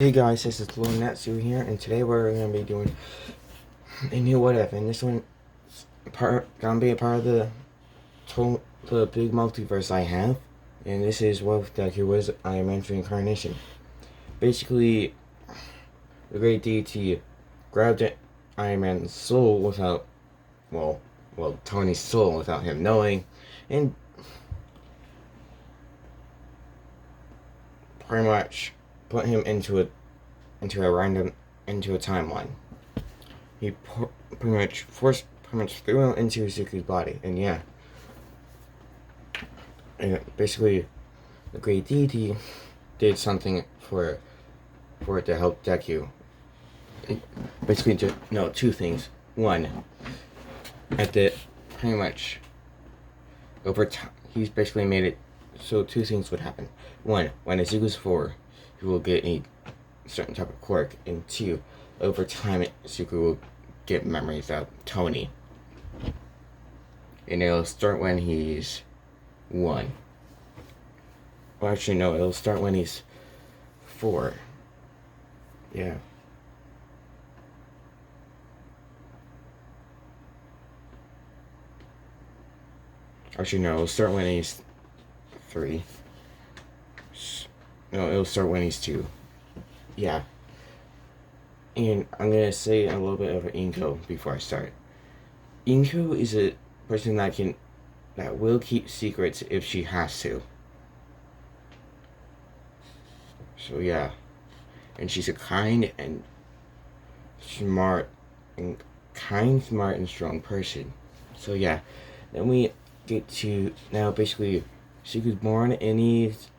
Hey guys, this is Lil Natsu here, and today we're gonna be doing a new what if, and this one gonna be a part of the big multiverse I have, and this is what deku was Iron Man's reincarnation. Basically, the great deity grabbed Iron Man's soul without, well, Tony's soul without him knowing, and pretty much put him into a timeline. He pretty much threw him into Zuko's body, and yeah, and basically the great deity did something for it to help Deku. Basically, just no, two things. One, at the pretty much over time, he's basically made it so two things would happen. One, when Zuko's 4, he will get a certain type of quirk, and two, over time, Zuko will get memories of Tony, and it'll start when he's 1. Well, actually, no, it'll start when he's 4. Yeah. Actually, no, it'll start when he's 3. No, it'll start when he's 2. Yeah. And I'm gonna say a little bit of Inko before I start. Inko is a person that will keep secrets if she has to. So yeah. And she's a kind, smart, and strong person. So yeah. Then we get to now basically Zuko's born, and he's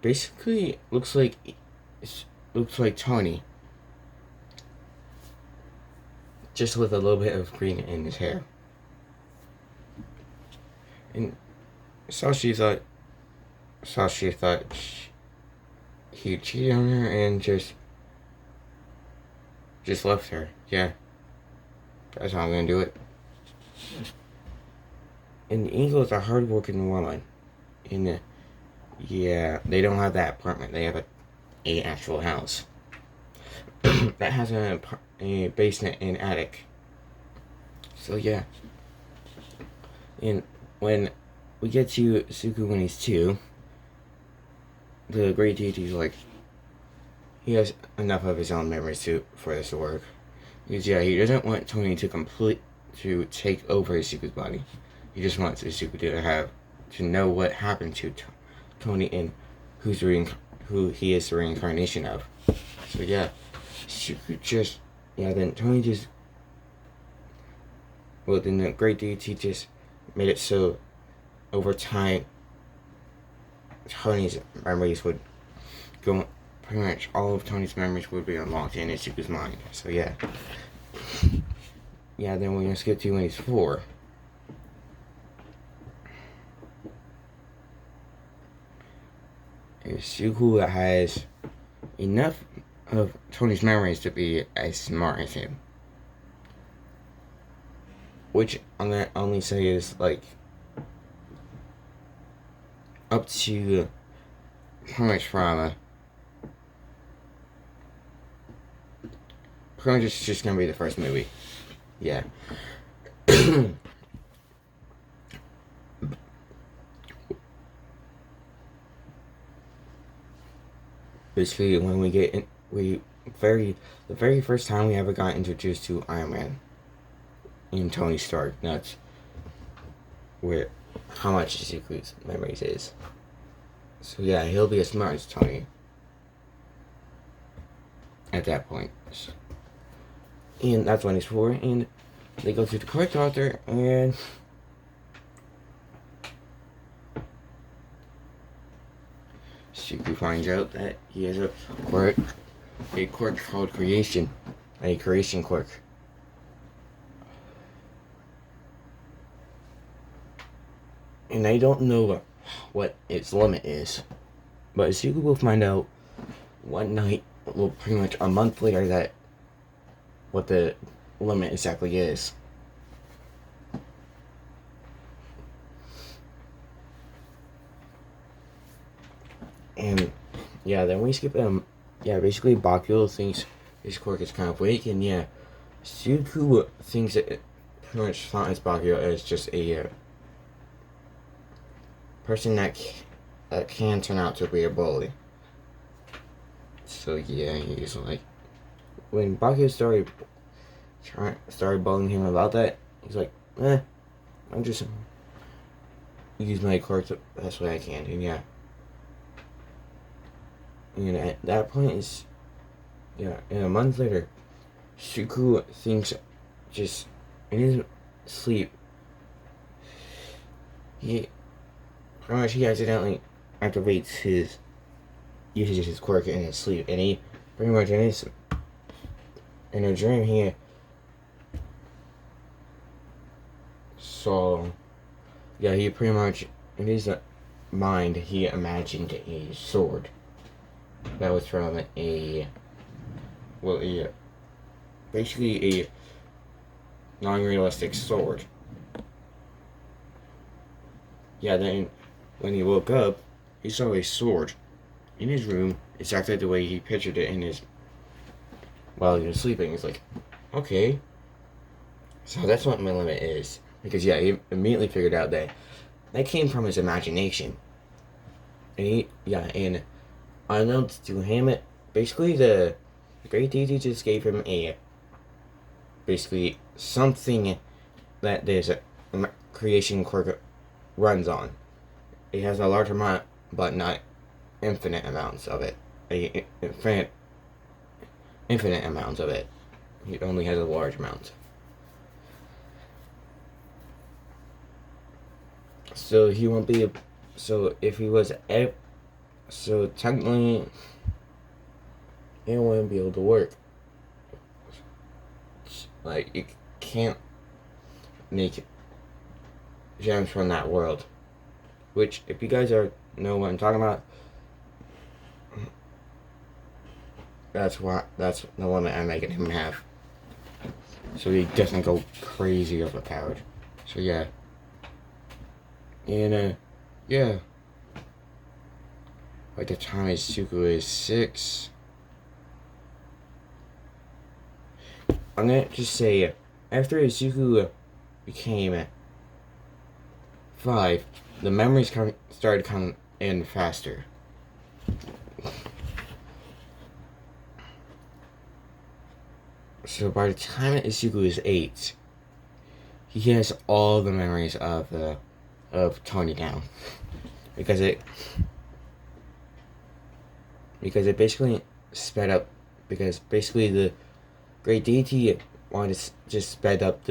basically looks like Tony, just with a little bit of green in his hair. And Sashi thought he cheated on her and just left her. Yeah, that's how I'm gonna do it. And Ingo is a hard-working woman. And yeah, they don't have that apartment. They have a actual house that has a basement and attic. So yeah. And when we get to Zuko when he's 2, the great deity's like, he has enough of his own memories for this to work. Because yeah, he doesn't want Tony to take over Zuko's body. He just wants Zuko to know what happened to Tony and who he is the reincarnation of. So yeah, then Tony just, then the great deity just made it so over time Tony's memories would go, pretty much all of Tony's memories would be unlocked in Zuko's mind. So yeah. Yeah, then we're gonna skip to when he's 4. Zuko has enough of Tony's memories to be as smart as him. Which I'm gonna only say is like up to pretty much it's just gonna be the first movie. Yeah. Basically, when we get in, the very first time we ever got introduced to Iron Man in Tony Stark, that's where how much Zuko's memories is. So yeah, he'll be as smart as Tony at that point. And that's when he's 4, and they go to the court doctor, and Zuko finds out that he has a quirk called creation, a creation quirk. And I don't know what its limit is, but Zuko will find out one night, well, pretty much a month later, that what the limit exactly is. And yeah, then we skip yeah, basically Bakugo thinks his quirk is kind of weak, and yeah, Suku thinks it pretty much thought his Bakugo as just a person that can turn out to be a bully. So yeah, he's like, when Bakugo started bullying him about that, he's like, I'm just use my quirk the best way I can, and yeah. And at that point is, yeah, and a month later, Suku thinks just in his sleep, he pretty much he accidentally uses his quirk in his sleep, and he pretty much in a dream he saw, yeah, he pretty much in his mind he imagined a sword that was from basically a non-realistic sword. Yeah, then when he woke up, he saw a sword in his room, exactly the way he pictured it while he was sleeping. He's like, okay, so that's what my limit is. Because yeah, he immediately figured out that came from his imagination. And unknowns to him, basically the Great Deity just gave him basically something that this creation quirk runs on. It has a large amount, but not infinite amounts of it. Infinite amounts of it. It only has a large amount. So he won't be. So if he was, so technically, it wouldn't be able to work. Like you can't make gems from that world. Which, if you guys know what I'm talking about, that's the limit I'm making him have. So he doesn't go crazy overpowered. So yeah. And yeah. By the time Suku is 6, I'm gonna just say after Izuku became 5, the memories started coming in faster. So by the time Izuku is 8, he has all the memories of Tony down, because it basically sped up, because basically the Great Deity wanted to just sped up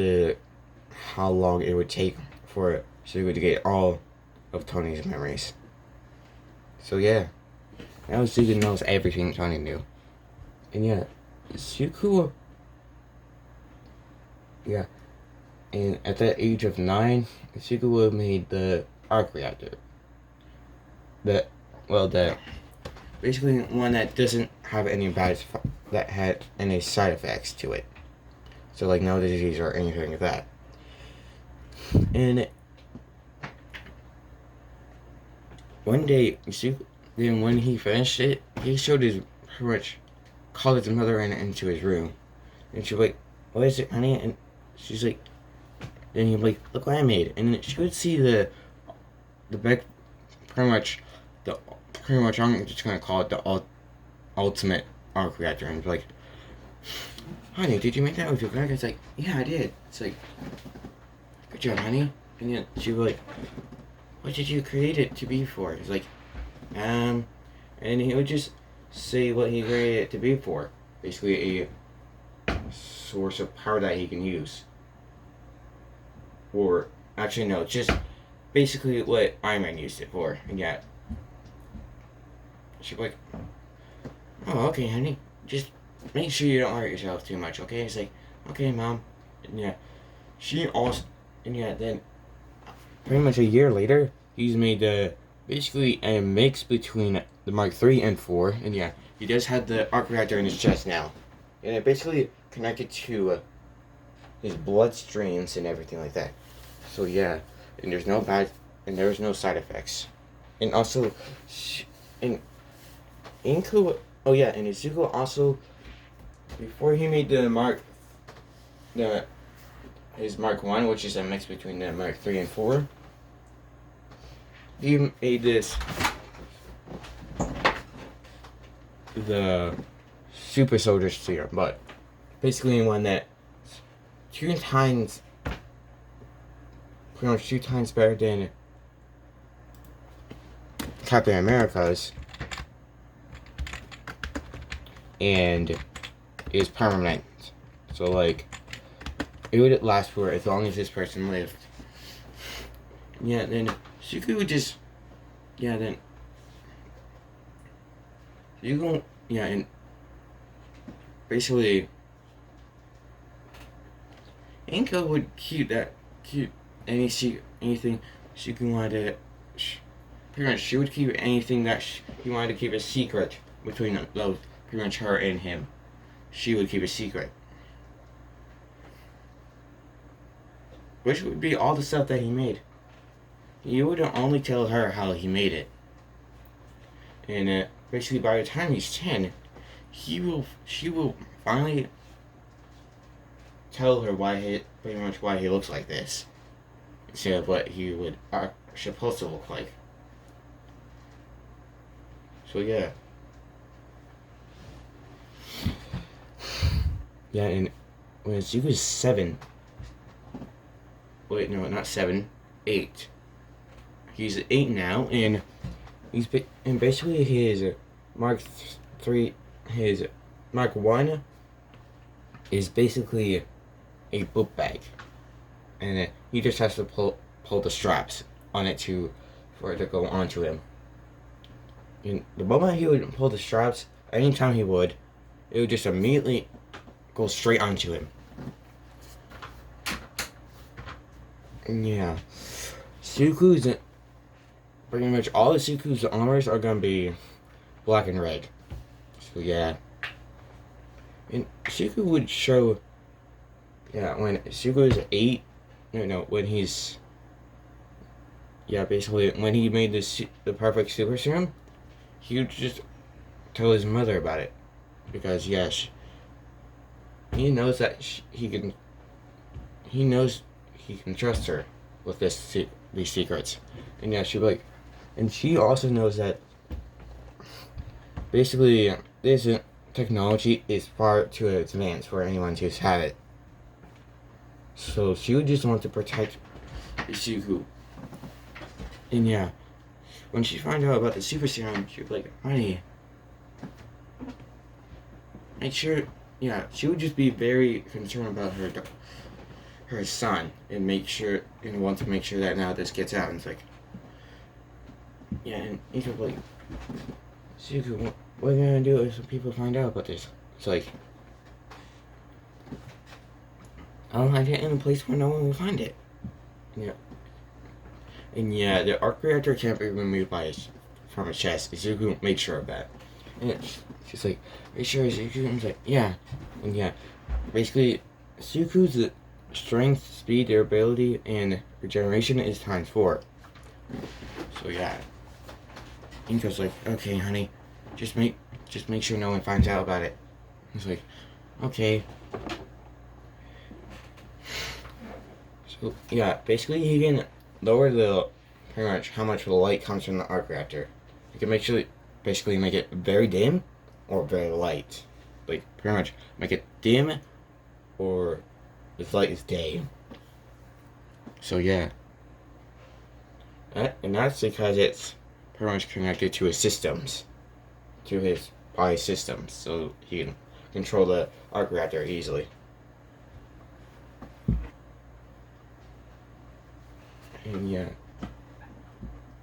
how long it would take for Suku to get all of Tony's memories. So yeah, now Suku knows everything Tony knew. And yeah, Suku, yeah, and at the age of 9, Suku made the arc reactor. Basically one that doesn't have any that had any side effects to it. So like no disease or anything like that. And one day, then when he finished it, he showed called his mother into his room. And she's like, what is it, honey? And she's like, then he'd be like, look what I made. And then she would see the back, pretty much, I'm just going to call it the ultimate arc reactor. And be like, honey, did you make that with your crack? It's like, yeah, I did. It's like, good job, honey. And then she'd be like, what did you create it to be for? He's like, and he would just say what he created it to be for. Basically a source of power that he can use. Or, actually no, just basically what Iron Man used it for. And yeah, she'd be like, oh, okay, honey, just make sure you don't hurt yourself too much, okay? It's like, okay, Mom. And yeah, then pretty much a year later, he's made basically a mix between the Mark III and 4, and yeah, he does have the arc reactor in his chest now, and it basically connected to his bloodstreams and everything like that. So yeah, and there's no side effects, and also, and Inku Oh yeah, and Izuku also, before he made the his Mark 1, which is a mix between the Mark 3 and 4, he made the Super Soldier Serum, but basically one that two times, pretty much 2 times better than Captain America's, and is permanent. So like, it would last for as long as this person lived. Yeah, then Suku would just, yeah, then you go, yeah, and basically Inko would keep anything Suku wanted to, pretty much she would keep anything that he wanted to keep a secret between those, pretty much her and him. She would keep a secret. Which would be all the stuff that he made. He would only tell her how he made it. And basically by the time he's 10, she will finally tell her pretty much why he looks like this, instead of what he would supposed to look like. So yeah. Yeah, and when Zuko's 7, wait, no, not 7, 8. He's 8 now, and basically his Mark 3, his Mark 1 is basically a book bag, and he just has to pull the straps on it for it to go onto him. And the moment he would pull the straps, anytime he would, it would just immediately go straight onto him. And yeah, Suku's, pretty much all of Suku's armors are gonna be black and red. So yeah. And Suku would show, yeah, when Suku is 8, when he's, yeah, basically when he made the perfect super serum, he would just tell his mother about it, because yes, he knows that he knows he can trust her with these secrets, and yeah, she'd be like, and she also knows that basically this technology is far too advanced for anyone to have it. So she would just want to protect Izuku. And yeah, when she found out about the super serum, she would be like, honey, make sure, yeah, she would just be very concerned about her son, and want to make sure that now this gets out. And it's like, yeah, and Ika would be like, Izuku, what are you gonna do if some people find out about this? It's like, I'll hide it in a place where no one will find it. Yeah. And yeah, the arc reactor can't be removed from his chest. Izuku made sure of that. And she's like, are you sure, Izuku? And he's like, yeah. And yeah, basically, Izuku's strength, speed, durability, and regeneration is ×4. So yeah. Inko's like, okay, honey, just make sure no one finds out about it. He's like, okay. So yeah, basically he can lower pretty much how much of the light comes from the arc reactor. You can basically make it very dim or very light. Like pretty much make it dim or as light as day. So yeah. And that's because it's pretty much connected to his systems. To his body systems. So he can control the arc reactor easily. And yeah.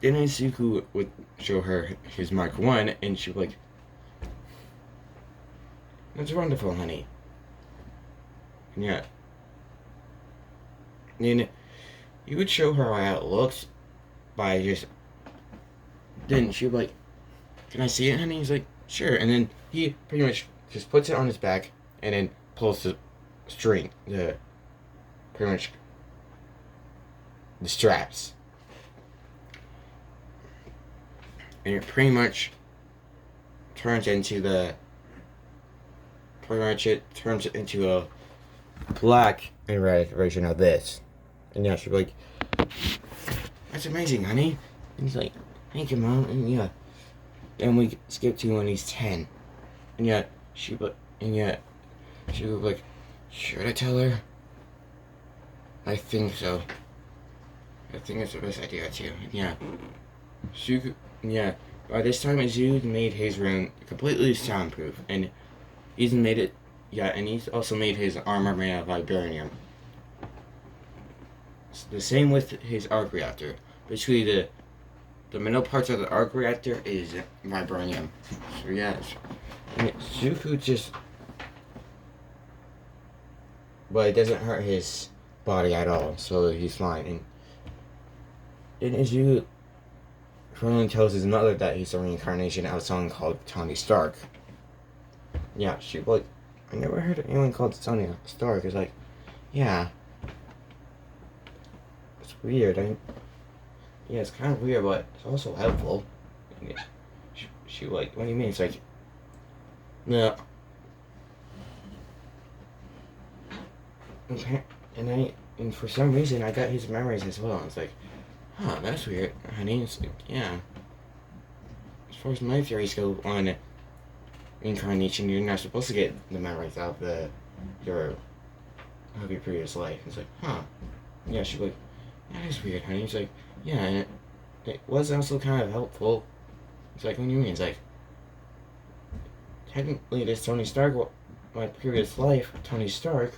Then Izuku would show her his Mark 1, and she'd be like, that's wonderful, honey. And yeah. Then you would show her how it looks by just, then she'd be like, can I see it, honey? He's like, sure. And then he pretty much just puts it on his back and then pulls the string, pretty much the straps. And it pretty much turns into the pretty much it turns into a black and red version of this. And yeah, she's like, that's amazing, honey. And he's like, thank you, Mom. And yeah. Then we skip to when he's 10. And yeah, she was like, should I tell her? I think so. I think it's the best idea too. Yeah. Yeah. By this time, Azu made his room completely soundproof. And he's made it, yeah, and he's also made his armor made of vibranium. The same with his arc reactor. Basically, the middle parts of the arc reactor is vibranium. So yeah, Zuko just, but it doesn't hurt his body at all, so he's fine. And Zuko Krillin tells his mother that he's a reincarnation of someone called Tony Stark. Yeah, she's like, I never heard of anyone called Tony Stark. It's like, yeah. It's weird. Yeah, it's kind of weird, but it's also helpful. And she like, what do you mean? It's like, no. And for some reason, I got his memories as well. It's like, huh, that's weird, honey. It's like, yeah. As far as my theories go on reincarnation, you're not supposed to get the memories of your previous life. It's like, huh. Yeah, she's like, that is weird, honey. It's like, yeah, and it was also kind of helpful. It's like, what do you mean? It's like, technically, this Tony Stark, my previous life, Tony Stark,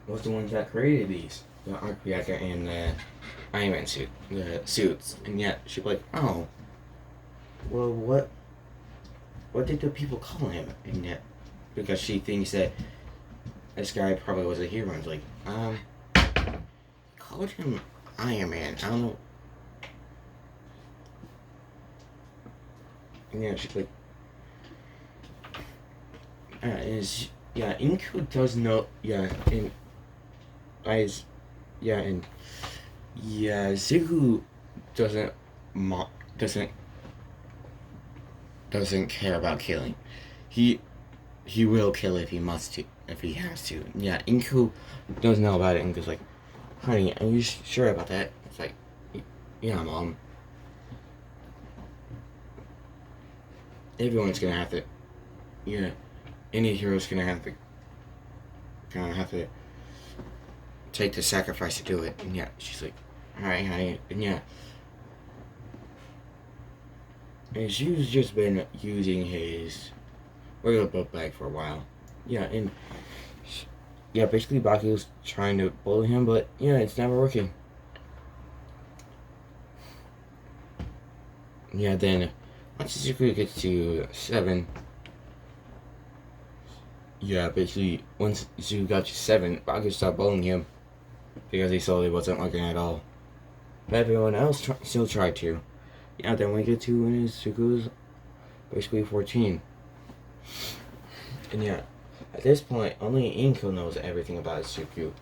was the ones that created these, the arc reactor and the Iron Man suit, the suits. And yet, she's like, oh, well, what did the people call him? And yet, because she thinks that this guy probably was a hero. And it's like, called him Iron Man. I don't know. And yeah, she's like, Inko does know, Zuko doesn't care about killing. He will kill if he must to, if he has to. Yeah, Inko does know about it, and goes like, honey, are you sure about that? It's like, yeah, Mom. Everyone's gonna have to, any hero's gonna have to take the sacrifice to do it. And yeah, she's like, alright, honey. And yeah, and she's just been using his regular book bag for a while. Yeah, and basically Baku's trying to bully him, but yeah, it's never working. Yeah, then once Zuko gets to 7, basically once Zuko got to 7, Baku stopped bullying him because he saw it wasn't working at all. But everyone else still tried to. Yeah, then we get to when Zuko's basically 14. And yeah, at this point, only Inko knows everything about Zuko.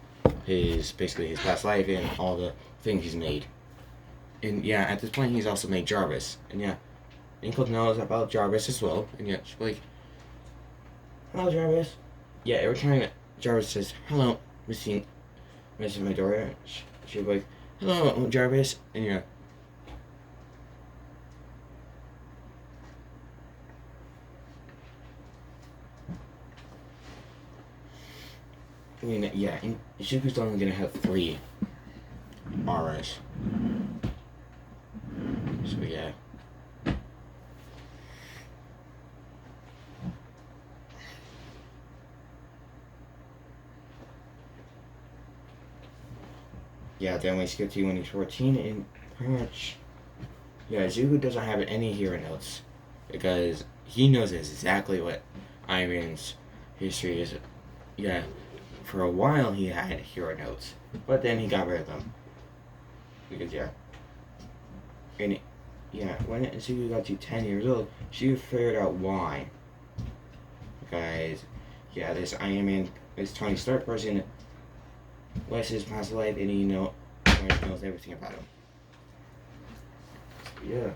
His past life and all the things he's made. And yeah, at this point he's also made Jarvis. And yeah, Inko knows about Jarvis as well. And yeah, she's like, hello, Jarvis. Yeah, every time Jarvis says, hello, Mrs. Midoriya, she's like, hello, Jarvis. And yeah, Zuko's only gonna have 3 auras. So yeah. Yeah, then we skip to when he's 14, and pretty much, Zuko doesn't have any hero notes, because he knows exactly what Iron Man's history is. Yeah, for a while he had hero notes, but then he got rid of them. Because, when Zuko got to 10 years old, she figured out why. Because, this Iron Man, this Tony Stark person, was his past life, and he knows everything about him. So,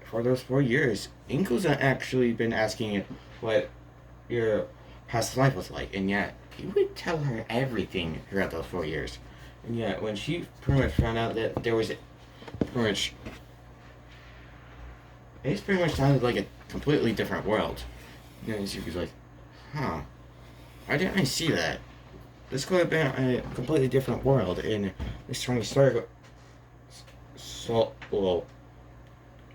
for those 4 years, Inko's actually been asking what your past life was like, and yet he would tell her everything throughout those 4 years. And yet, when she pretty much found out that there was pretty much, it pretty much sounded like a completely different world. And she was like, huh, why didn't I see that? This could have been a completely different world, and this Tony Stark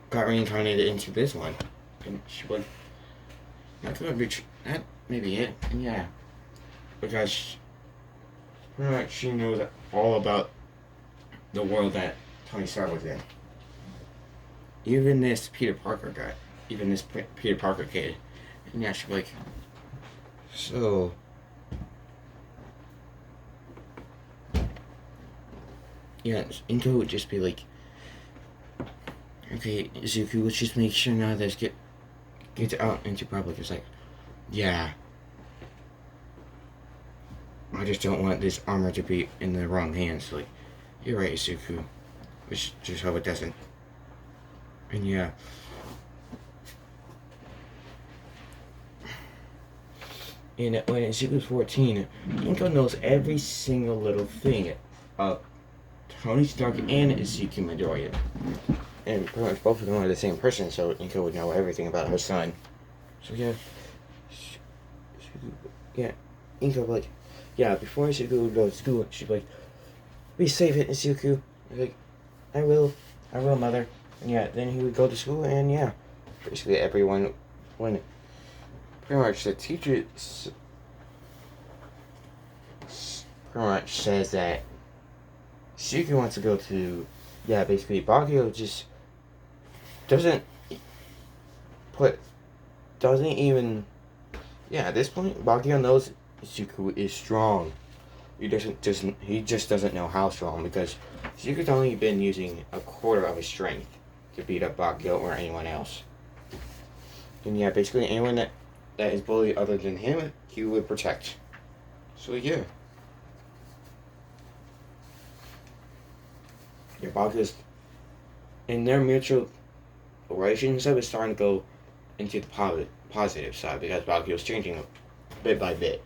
got reincarnated into this one. And she was like, that may be it. And yeah, because pretty much she knows all about the world that Tony Stark was in. Even this Peter Parker guy, even this Peter Parker kid. And yeah, she's like, so, yeah, Inko would just be like, okay, Zuko, let's just make sure none of this gets out into public. It's like, yeah, I just don't want this armor to be in the wrong hands. Like, you're right, Zuko. Just hope it doesn't. And yeah. And when Zuko's 14, Inko knows every single little thing of Tony Stark and Zuko Midoriya. And pretty much both of them are the same person, so Inko would know everything about her son. So yeah. Inko like, yeah, before Zuko would go to school, she'd be like, be safe, Zuko. Like, I will, mother. And yeah, then he would go to school, and yeah, basically everyone, when pretty much the teacher pretty much says that Zuko wants to go to, yeah, basically Baguio just doesn't even, yeah, at this point, Baguio knows Zuko is strong. He just doesn't know how strong, because Zuko's only been using a quarter of his strength to beat up Baguio or anyone else. And yeah, basically anyone that is bullied other than him, he would protect. So yeah. Yeah, Baguio's, in their mutual relationship is starting to go into the positive side, because Baguio's changing bit by bit.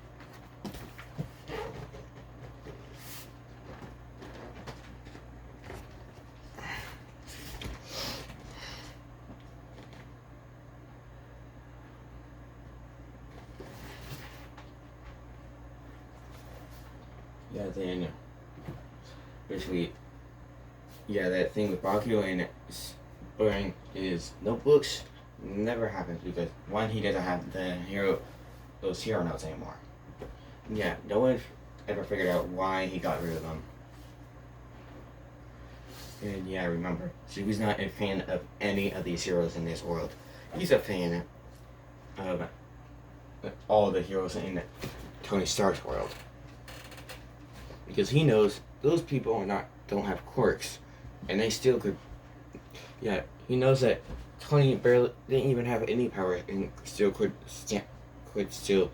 Yeah, then basically, yeah, that thing with Baguio and burning his notebooks never happens, because one, he doesn't have those hero notes anymore. Yeah, no one ever figured out why he got rid of them. And yeah, remember, Zuko's not a fan of any of these heroes in this world. He's a fan of all the heroes in Tony Stark's world, because he knows those people don't have quirks, and they still could. Yeah, he knows that Tony barely didn't even have any power, and still could still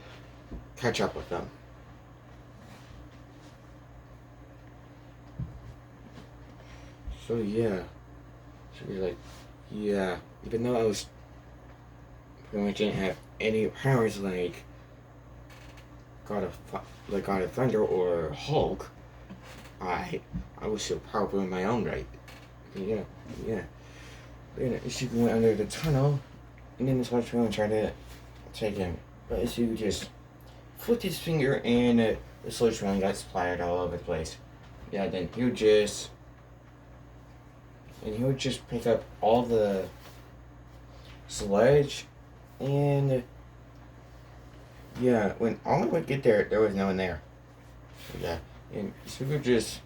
catch up with them. So yeah, so he's like, yeah, even though I was pretty much didn't have any powers like God of Thunder or Hulk, I was so powerful in my own right. Yeah. Then she went under the tunnel, and then this watch tried to take him, but she just flicked his finger, and the sludge gun got splattered all over the place. Yeah, then he would just pick up all the sludge, and yeah, when Ollie would get there, there was no one there. Yeah, and she would just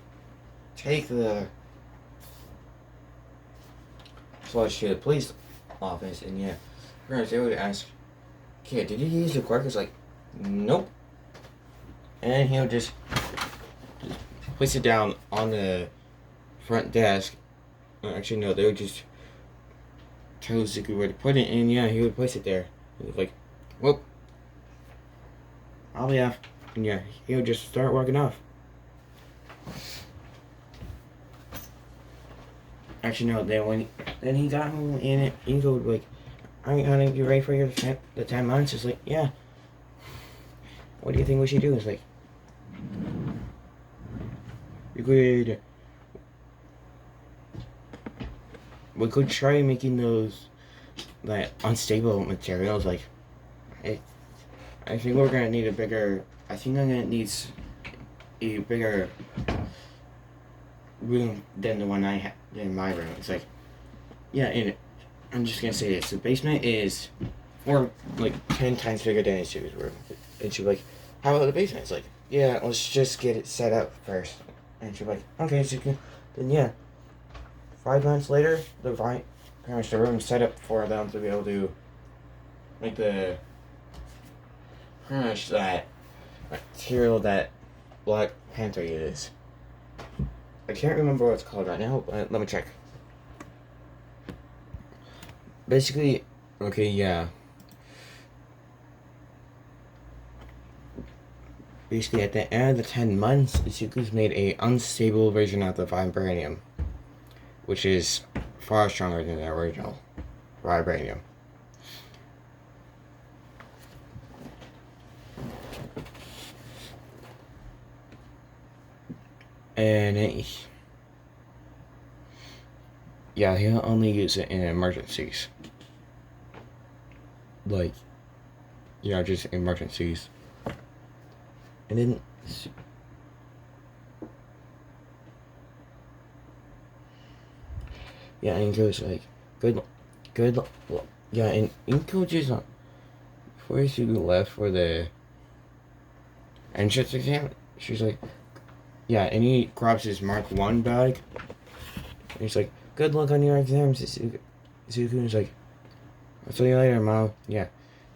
take the sludge to the police office, and yeah, parents, they would ask, "Kid, did you use the quirk?" It's like, nope. And he'll just place it down on the front desk. Actually, no, they would just tell Zuko where to put it, and yeah, he would place it there. He was like, well, I'll be off. And yeah, he would just start walking off. actually no. Then he got home and Inko like, "Alright, honey, you ready for the 10 months?" It's like, yeah. What do you think we should do? It's like, we could try making those like unstable materials. Like, I think we're gonna need a bigger. I think I'm gonna need a bigger room than the one I had in my room. It's like, yeah, and I'm just gonna say this: the basement is 10 times bigger than Isu's room. And she's like, "How about the basement?" It's like, yeah, let's just get it set up first. And she's like, "Okay, so then yeah." 5 months later, pretty much the room set up for them to be able to make the pretty much that material that Black Panther uses. I can't remember what it's called right now, but let me check. Basically, okay, yeah. Basically, at the end of the 10 months, Izuku's made a unstable version of the vibranium, which is far stronger than the original vibranium. And he'll only use it in emergencies. Like, just emergencies. And then and Inko's like, good, yeah, and Inko just, before Izuku left for the entrance exam, she's like, yeah, and he grabs his Mark 1 bag, and he's like, "Good luck on your exams, Izuku is like, "I'll see you later, Mom." Yeah.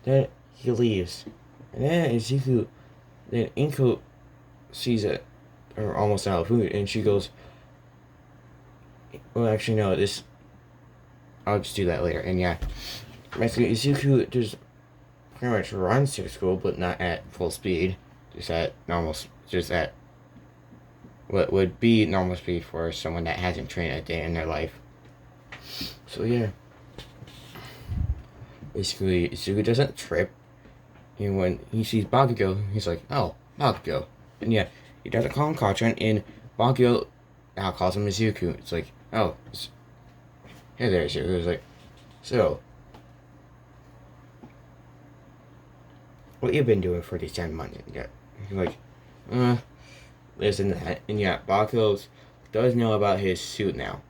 Then he leaves. And then Inko sees it, or almost out of food, and she goes, well, actually, no, I'll just do that later. And yeah, basically, Izuku just pretty much runs to school, but not at full speed. Just at what would be normal speed for someone that hasn't trained a day in their life. So yeah. Basically, Izuku doesn't trip. And when he sees Bakugo, he's like, "Oh, Bakugo." And yeah, he doesn't call him Katrin, and Bakugo now calls him Izuku. It's like, "Oh, hey there, Izuku." It's like, "So, what you been doing for these 10 months?" And yeah, he's like, listen to that. And yeah, Bakugo does know about his suit now.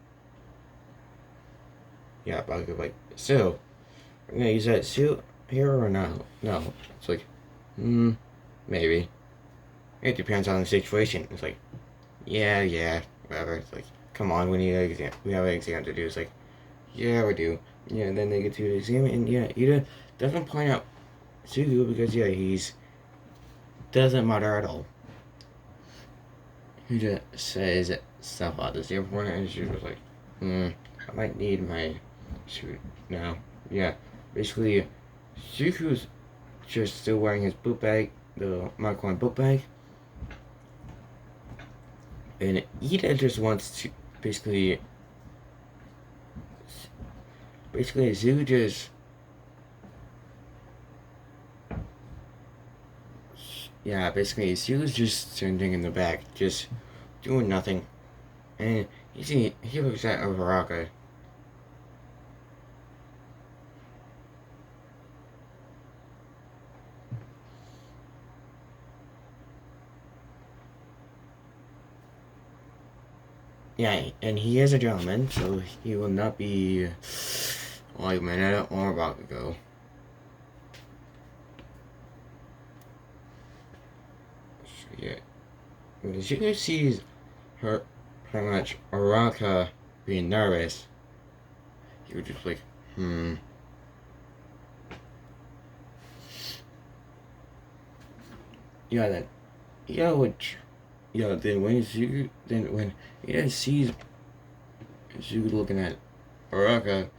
Yeah, Bakugo like, "So, we're gonna use that suit here or no?" No. It's like, maybe. It depends on the situation. It's like, yeah, whatever. It's like, come on, we need an exam. We have an exam to do. It's like, yeah, we do. Yeah, and then they get to the exam, and yeah, Ida doesn't point out Suzu because yeah, he's doesn't matter at all. He just says stuff about this airport, and she was like, I might need my suit now. Yeah, basically, Suzu's just still wearing his book bag, the Mark 1 book bag. And Ida just wants to basically Zoo just basically Zoo's just standing in the back, just doing nothing. And he looks at Uraraka. Yeah, and he is a gentleman, so he will not be like Mineta or Bakugo. So yeah, as you can see, her pretty much Araka being nervous. He was just like, Yeah, then then when he sees Zuko looking at Araka,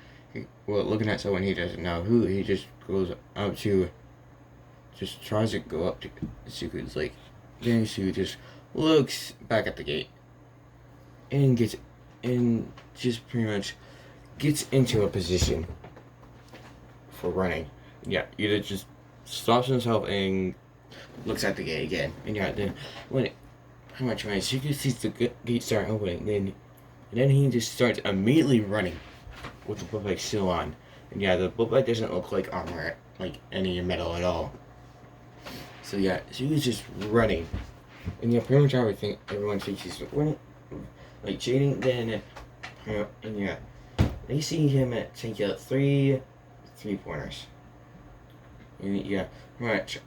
looking at someone he doesn't know who, he just goes up to, just tries to go up to Zuko's like, then Zuko just looks back at the gate, and and just pretty much gets into a position for running. Yeah, either just stops himself and looks at the gate again. And yeah, then when it pretty much runs, you can see the gate start opening. Then he just starts immediately running with the book bag still on. And yeah, the book bag doesn't look like armor, like any metal at all. So yeah, so he was just running. And yeah, pretty much everyone thinks he's running, like cheating. Then, and yeah, they see him take out three pointers. And yeah, pretty much,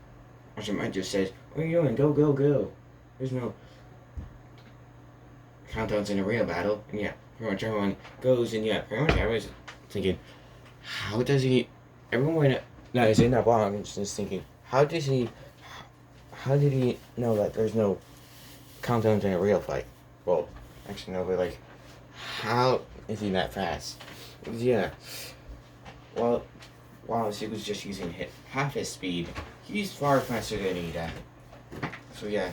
Archimate just says, "What are you doing? Go, go, go!" There's no countdowns in a real battle. And yeah, pretty much everyone goes. And yeah, pretty much everyone's thinking, how does he? Everyone that is in that block is just thinking, how did he know that there's no countdowns in a real fight? Well, actually no, but like, how is he that fast? Yeah. Well, while he was just using half his speed, he's far faster than he did. So yeah.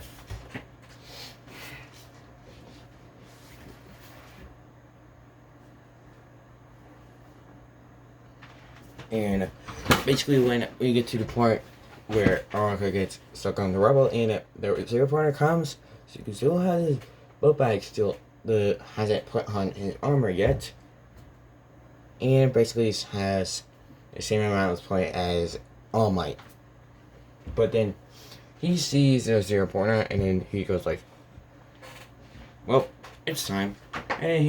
And basically, when we get to the point where Araka gets stuck on the rubble and the zero pointer comes, so you can still have his boat bag hasn't put on his armor yet, and basically has the same amount of play as All Might. But then he sees the zero pointer and then he goes like, "Well, it's time," and then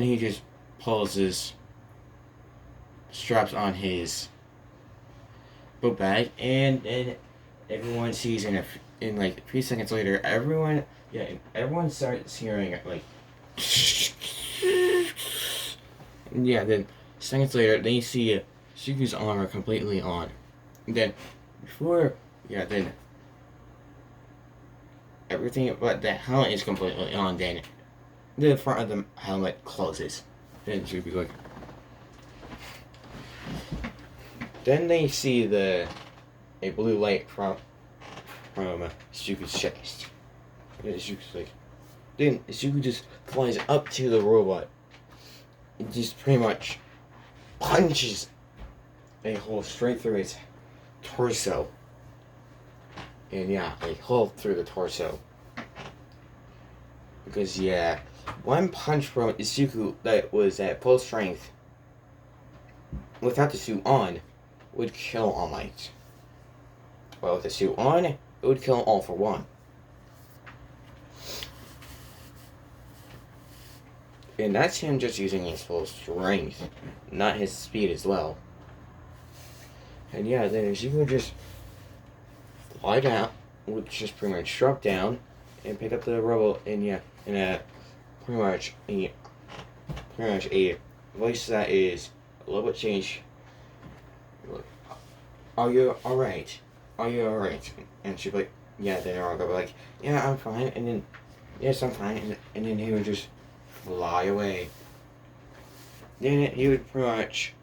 he just pulls his straps on his book bag, and then everyone sees in like a few seconds later, everyone starts hearing it like, yeah. Then seconds later, they see Suku's armor completely on. And then then everything but the helmet is completely on. Then the front of the helmet closes. Then Suku like. Then they see a blue light from Suku's chest. And Suku's like, then Suku just flies up to the robot and just pretty much punches a hole straight through its torso. And yeah, a hole through the torso. Because yeah, one punch from Suku that was at full strength without the suit on would kill All Might. Well, with the suit on, it would kill All for One. And that's him just using his full strength, not his speed as well. And yeah, then you would just fly down, would just pretty much drop down and pick up the rubble, and yeah, in pretty much a voice that is a little bit changed. Are you alright? Are you alright? And she'd be like, yeah, then I'll go like, yeah, I'm fine. And then, yes, I'm fine. And then he would just fly away. Then he would pretty much,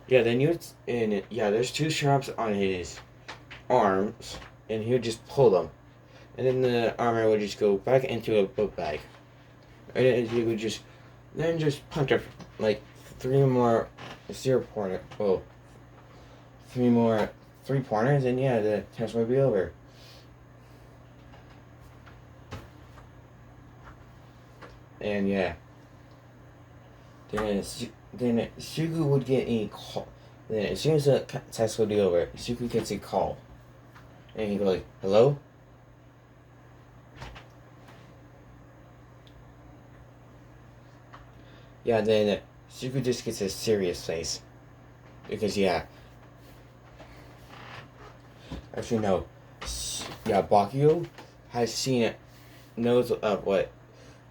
there's two straps on his arms, and he would just pull them. And then the armor would just go back into a book bag. And then he would just punch up like three more 0-pointer. Oh, three more 3-pointers, and yeah, the test would be over. And yeah, then Sugu would get a call. Then as soon as the test would be over, Sugu gets a call, and he goes like, "Hello." Yeah, then Suku just gets a serious face. Because, yeah. Actually, no. Yeah, Bakio has seen it, knows what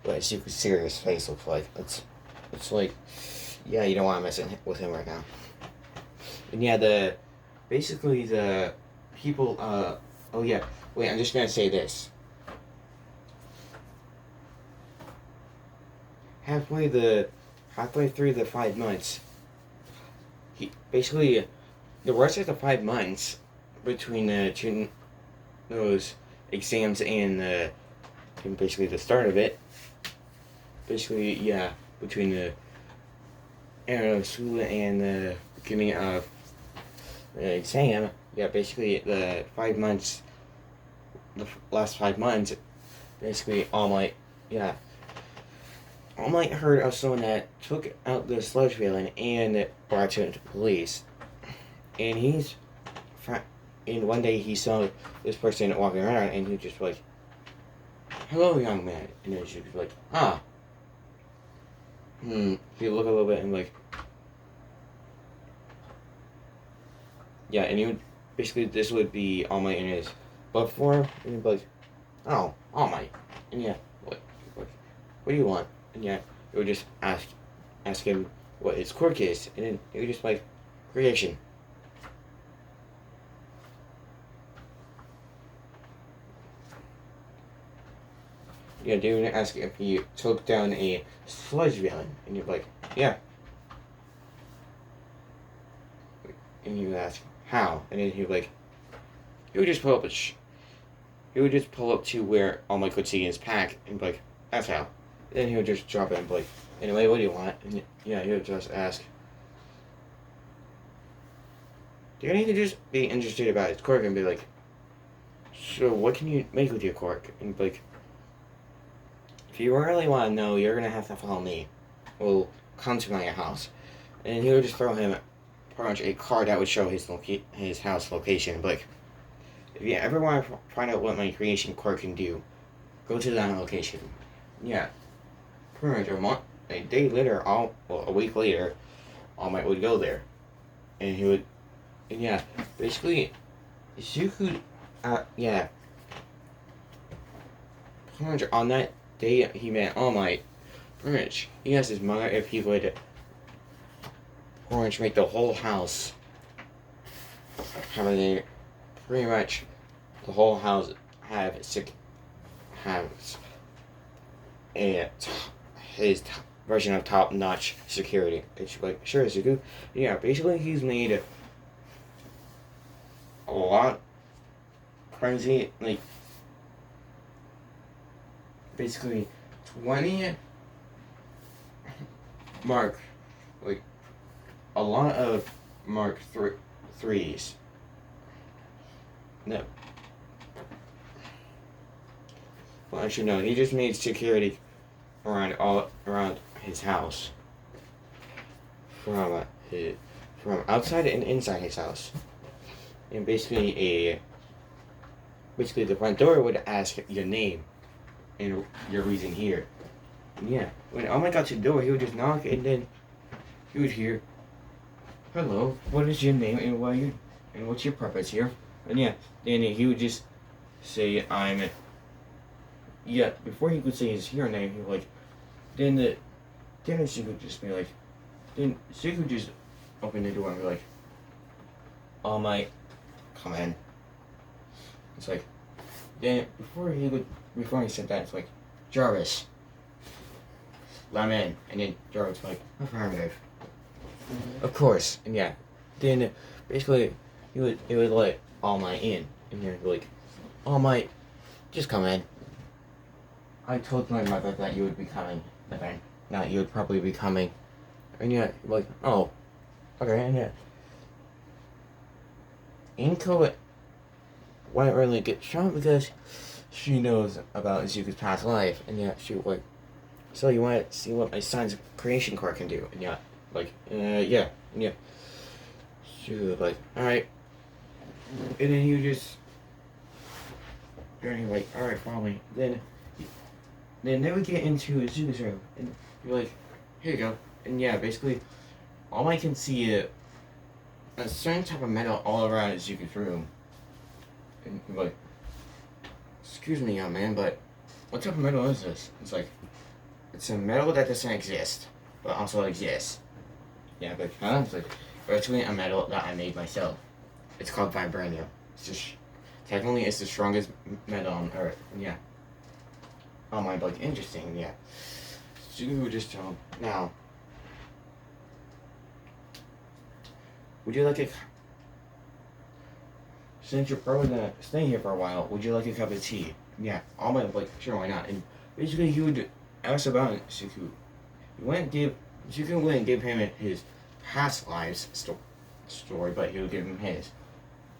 Suku's serious face looks like. It's like, yeah, you don't want to mess with him right now. And yeah, basically the people, oh yeah, wait, I'm just gonna say this. Halfway through the 5 months, the rest of the 5 months between the those exams and basically the start of it. Basically, yeah, between the school and the beginning of the exam, yeah, basically the 5 months, last 5 months, basically All Might heard of someone that took out the sludge villain and brought it to the police. And and one day he saw this person walking around, and he just like, "Hello, young man," and then she was like, "Ah." He looked a little bit and like, yeah, and he would basically this would be All Might in his butt form, and he'd be like, "Oh, All Might," and yeah, what do you want? And yeah, it would just ask him what his quirk is, and then he would just like, creation. Yeah, they would ask if he took down a sludge villain, and you'd be like, yeah. And he would ask, how? And then he would just pull up he would just pull up to where All Might could see his pack, and be like, that's how. And then he would just drop it and be like, anyway, what do you want? And yeah, he would just ask, do you need to just be interested about his quirk? And be like, so what can you make with your quirk? And be like, if you really want to know, you're going to have to follow me. We'll come to my house. And he would just throw him pretty much a card that would show his house location. But like, if you ever want to find out what my creation quirk can do, go to that location. Yeah. Pretty much a day later, a week later, All Might would go there. And he would, and yeah, basically, Zuko, yeah. Pretty much on that day he met All Might, pretty much, he asked his mother if he would pretty much make the whole house pretty much the whole house have his version of top-notch security. It's like, sure, Zuko. Yeah, basically he's made a lot crazy, like basically 20 Mark, like a lot of Mark 3s. No. Well, actually, no. He just made security around his house, from outside and inside his house, and basically the front door would ask your name and your reason here. And yeah, when All Might got to the door, he would just knock, and then he would hear, "Hello, what is your name and what's your purpose here?" And yeah, then he would just say, "I'm." Yeah, before he could say his hero name, he would like, then she would just be like, then she could just open the door and be like, "All Might, come in." It's like, then before he said that, it's like, "Jarvis, let him in." And then Jarvis was like, "Affirmative." Of course. And yeah, then basically it would let All Might in, and he'd be like, "All Might, just come in. I told my mother that you would be coming, but then now you would probably be coming." And yeah, like, oh, okay, and yeah. Inko wouldn't really get shot because she knows about Zuko's past life, and yeah, she like, so you want to see what my son's creation core can do? And yeah, like, yeah, and yeah. She was like, alright. And then you just, and like, alright, follow me. Then they would get into Zuko's room, and you're like, here you go. And yeah, basically, all I can see a certain type of metal all around Zuko's room. And you're like, excuse me, young man, but what type of metal is this? It's like, it's a metal that doesn't exist, but also exists. Yeah, but it's like, actually a metal that I made myself. It's called vibranium. It's just, technically it's the strongest metal on Earth. And yeah. Oh my, like, interesting, yeah. Zuko just told, now, would you like since you're probably gonna stay here for a while, would you like a cup of tea? Yeah, All Might like, sure, why not? And basically, he would ask about Suku. Suku wouldn't give him his past lives story, but he would give him his.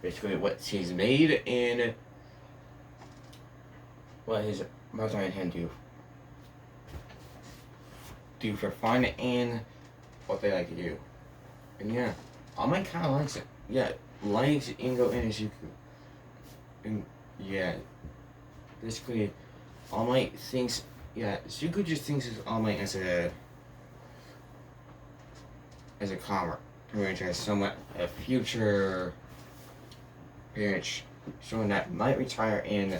Basically, what he's made and what his mother and him do for fun and what they like to do. And yeah, All Might kind of likes it. Yeah, likes Ingo and Izuku. And yeah, basically, All Might thinks, yeah, Zuko just thinks of All Might as a comrade, pretty much as somewhat a future parent, someone that might retire and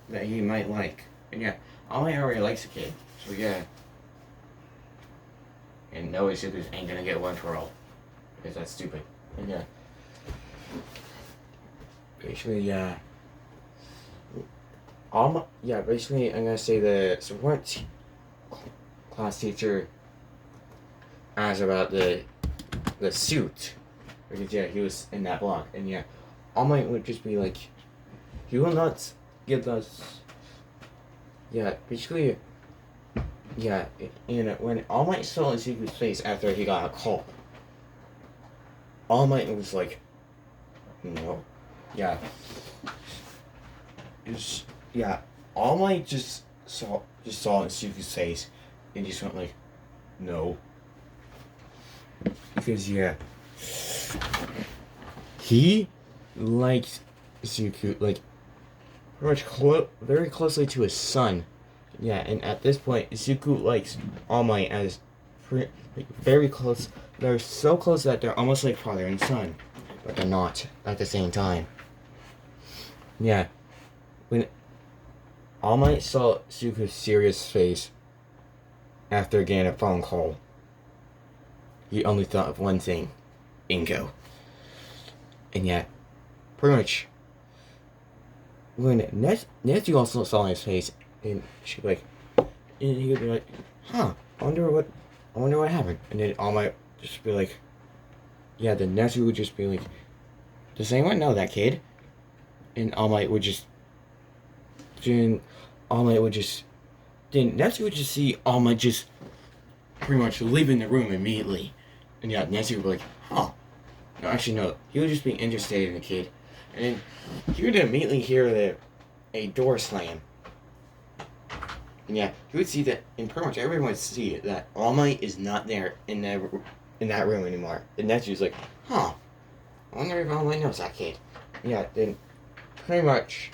that he might like. And yeah, All Might already likes the kid, so yeah. And no, Izuku ain't gonna get one for all, because that's stupid. And yeah, basically, yeah. Basically, I'm gonna say the support class teacher asked about the suit, because yeah, he was in that block, and yeah, All Might would just be like, he will not give us. Yeah, basically, yeah, and when All Might saw Izuku's face after he got a call, All Might was like, no, yeah, yeah, All Might just saw Izuku's face, and just went like, no, because yeah, he liked Izuku like pretty much very closely to his son. Yeah, and at this point, Izuku likes All Might as very close. They're so close that they're almost like father and son, but they're not at the same time. Yeah, when All Might saw Izuku's serious face after getting a phone call, he only thought of one thing: Ingo. And yeah, pretty much when Netsu also saw his face, and she'd be like, and he would be like, huh, I wonder what happened. And then All Might just be like, yeah, then Netsu would just be like, does anyone know that kid? And All Might would just then Netsu would just see All Might just pretty much leaving the room immediately. And yeah, Netsu would be like, huh. No, actually no, he would just be interested in the kid. And then he would immediately hear a door slam. And yeah, he would see that, and pretty much everyone would see that All Might is not there in that room anymore. And Netsu's like, huh, I wonder if All Might knows that kid. Yeah, then pretty much,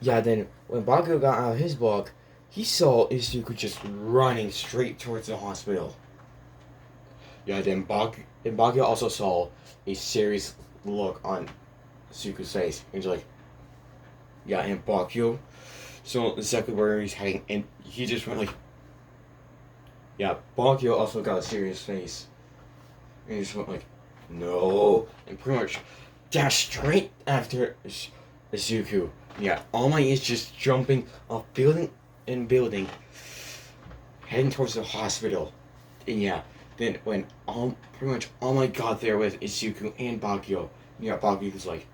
yeah, then when Bakugo got out of his block, he saw Izuku just running straight towards the hospital. Yeah, then Bakugo also saw a serious look on Izuku's face. And he's like, yeah, and Bakugo, so exactly where he's heading, and he just went like, yeah, Bakugo also got a serious face. And he just went like, no, and pretty much dashed straight after Izuku. Yeah, All Might is just jumping off building and building, heading towards the hospital. And yeah, then when pretty much All Might got there with Izuku and Bakugo, yeah, Bakugo's like,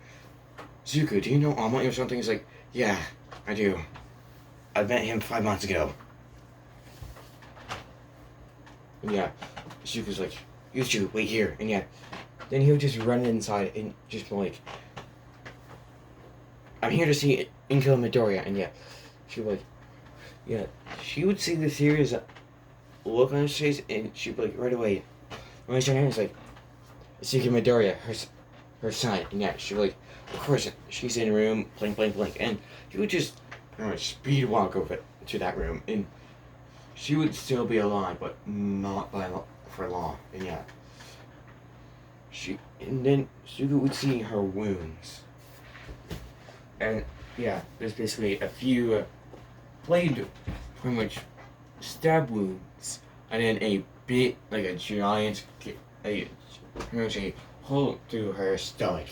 Zuko, do you know All Might or something? He's like, yeah, I do. I met him 5 months ago. And yeah, Zuko's like, you two, wait here. And yeah, then he would just run inside and just be like, I'm here to see Inko Midoriya. And yeah, she'd be like, yeah, she would see the serious look on his face, and she'd be like, right away, when he turned her, it's like, Izuku Midoriya, her son. And yeah, she'd be like, of course, she's in a room, blank, blank, blank. And he would just pretty much speed walk over to that room, and she would still be alive, but not for long. And yeah, and then Suga would see her wounds. And yeah, there's basically a few blade, pretty much stab wounds, and then a bit, like a giant, pretty much a hole through her stomach.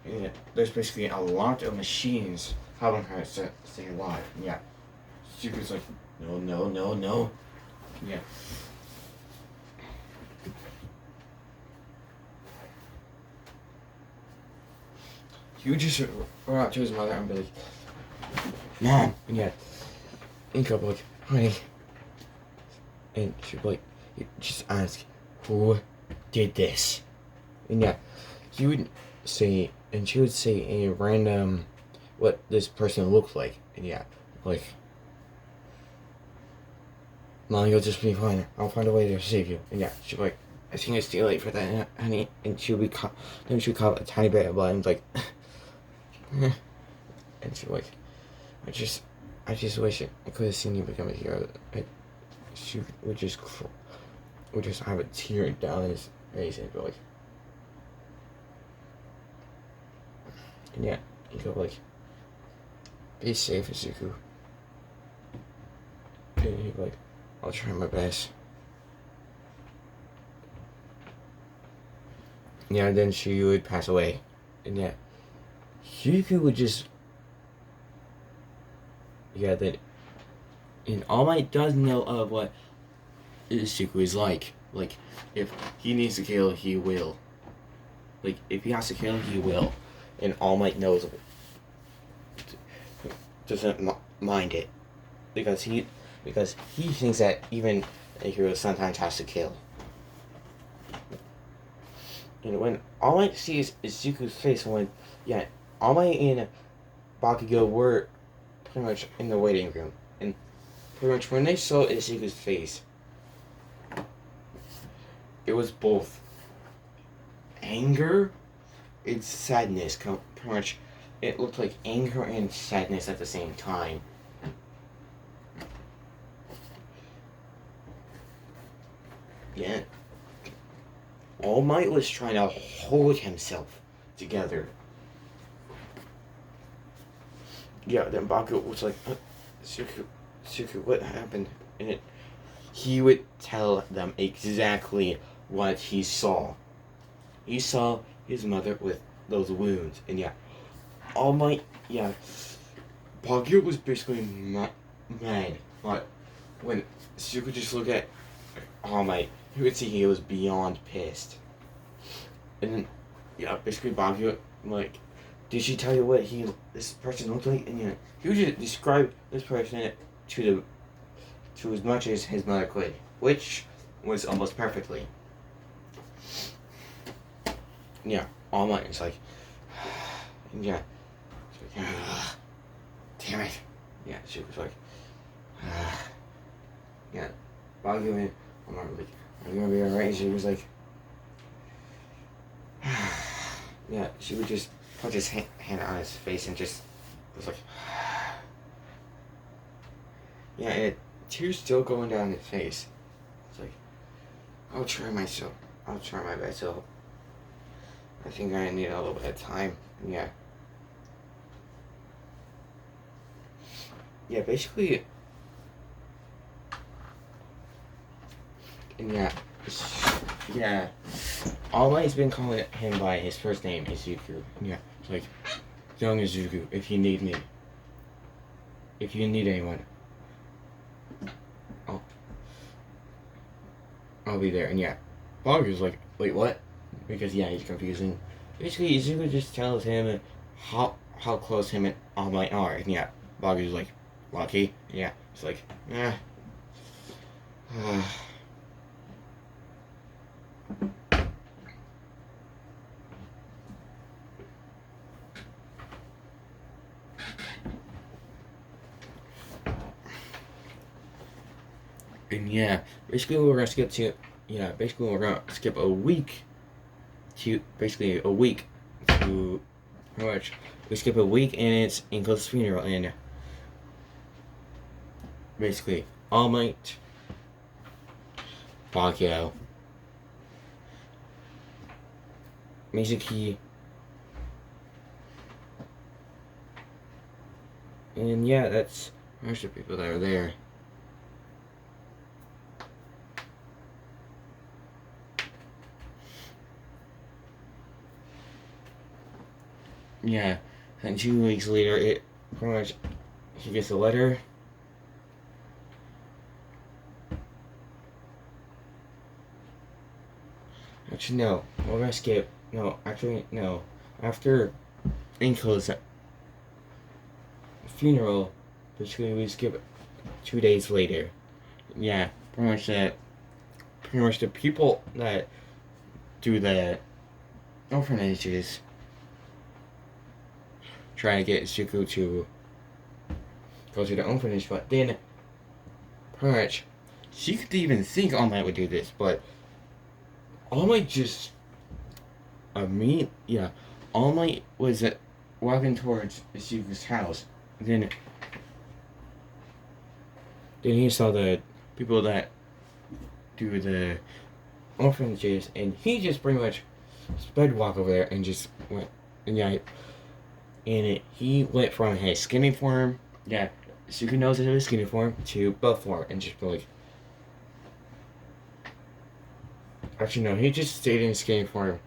And there's basically a lot of machines helping her stay alive. And yeah, Suga's like, no. Yeah. he would just run out to his mother and be like, Mom, and yeah, Inca would be like, honey, and she'd be like, just ask, who did this? And yeah, he would say, and she would say a random, what this person looked like, and yeah, like, Mom, you'll just be fine. I'll find a way to save you. And yeah, she'd be like, I think it's too late for that, honey. And she would be then she would cough a tiny bit of blood and like, and she'd be like, I just wish I could have seen you become a hero. She would just have a tear down his face and be like, and yeah, he'd go like, be safe, Izuku. And he'd be like, I'll try my best. Yeah, and then she would pass away. And yeah, Izuku would just, yeah, then, and All Might does know of what Izuku is like. Like, if he needs to kill, he will. Like, if he has to kill, he will. And All Might knows, doesn't mind it. Because he thinks that even a hero sometimes has to kill. And when All Might sees Izuku's face, yeah, All Might and Bakugo were pretty much in the waiting room. And pretty much when they saw Izuku's face, it was both anger and sadness. Pretty much, it looked like anger and sadness at the same time. Yeah. All Might was trying to hold himself together. Yeah, then Baku was like, Suku, what happened? And he would tell them exactly what he saw. He saw his mother with those wounds. And yeah, All Might, yeah, Baku was basically mad. But when Suku just looked at All Might, you could see he was beyond pissed. And then, yeah, basically Bakugo, like, did she tell you what this person looked like? And yeah, he would just describe this person to as much as his mother could, which was almost perfectly. Yeah, All Might is like, and yeah, like, damn it. Yeah, she was like, yeah, Bakugo and I'm like, are you gonna be alright? She was like, yeah, she would just put his hand on his face and just was like, yeah, and tears still going down his face. It's like, I'll try my best. So I think I need a little bit of time. And yeah. Yeah, basically, and yeah, All Might's been calling him by his first name, Izuku. Yeah, it's like, young Izuku, if you need me, if you need anyone, I'll be there. And yeah, Bakugo's like, wait, what? Because yeah, he's confusing. Basically, Izuku just tells him how close him and All Might are. And yeah, Bakugo's like, lucky. Yeah, it's like, and yeah, basically we're gonna skip a week to pretty much we skip a week and it's Inko's funeral and basically All Might, Bakugo, Mizuki, and yeah, that's most of the people that are there. Yeah, and 2 weeks later, it pretty much he gets a letter. Actually, no. We're gonna skip. No, actually, no. After Inko's funeral, basically we skip 2 days later. Yeah, pretty much the people that do the orphanages trying to get Zuko to go to the orphanage, but then pretty much she could even think All Might would do this, but All Might just All Might was walking towards Zuko's house. Then he saw the people that do the orphanages, and he just pretty much sped walk over there and just went, he went from his skinny form, Zuko knows it was skinny form, to buff form, and just be like, actually no, he just stayed in skinny form,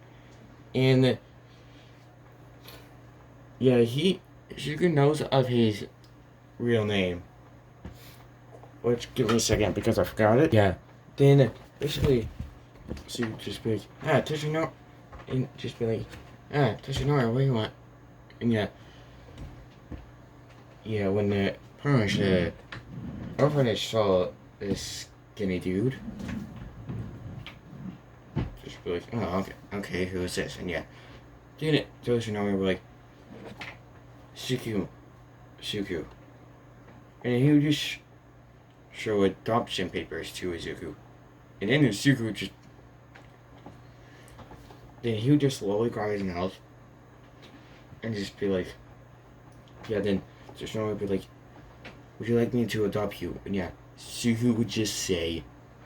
and Zuko knows of his real name. Which, give me a second because I forgot it. Yeah. Then, basically, Zuko just be like, Toshinori. And just be like, Toshinori, what do you want? And when the orphanage saw this skinny dude, just be like, oh, okay, who is this? And then Toshinori were like, Zuko. And he would just show adoption papers to Izuku. And then Izuku he would just slowly grab his mouth and just be like, then Tsushima would be like, would you like me to adopt you? And Izuku would just say,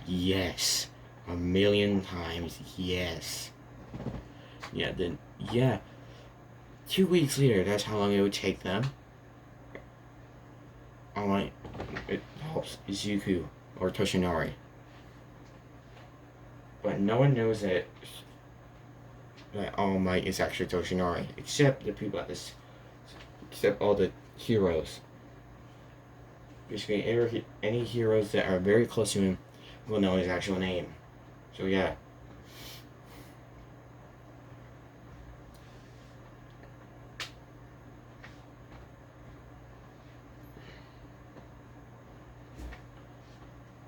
yes. 1,000,000 times, yes. 2 weeks later, that's how long it would take them. Alright, it helps Zuko or Toshinori. But no one knows that All Might is actually Toshinori, except the people except all the heroes. Basically, any heroes that are very close to him will know his actual name. So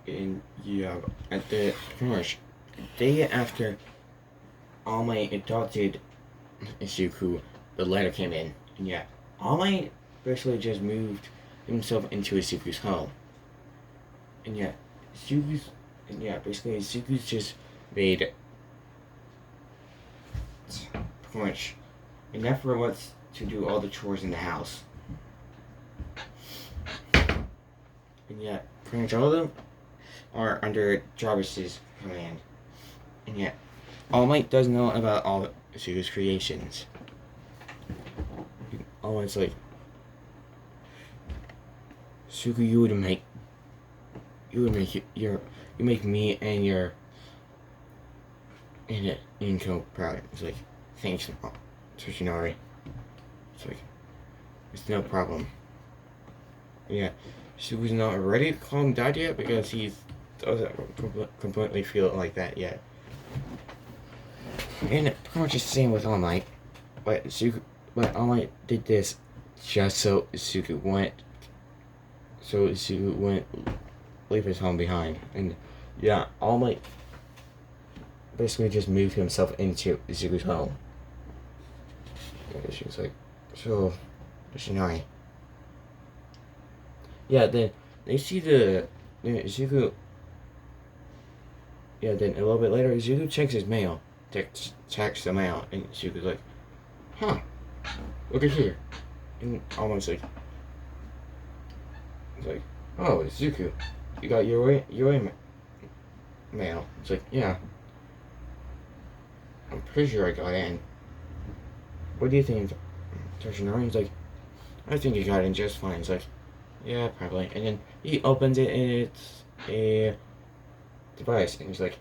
And at the pretty much day after All Might adopted Zuko, the letter came in. And All Might basically just moved himself into Zuko's home. And Zuko's just made pretty much enough robots to do all the chores in the house. And pretty much all of them are under Jarvis's command. And All Might does know about all Zuko's creations. All Might's like, Zuko, you make me and your Inko proud. It's like, thanks, Toshinori. It's like, it's no problem. Zuko's not ready to call him dad yet because he doesn't completely feel it like that yet. And pretty much the same with All Might. But All Might did this just so Zuko wouldn't leave his home behind. And All Might basically just moved himself into Zuko's home. And she was like, so, Toshinori. Then they see Zuko. Then a little bit later, Zuko checks his mail. Checks the mail, and Zuko's like, look at here. And almost like, it's like, oh, it's Zuko. You got your mail. It's like, I'm pretty sure I got in. What do you think, Toshinori's like, I think you got in just fine. It's like, yeah, probably. And then he opens it and it's a device. And he's like,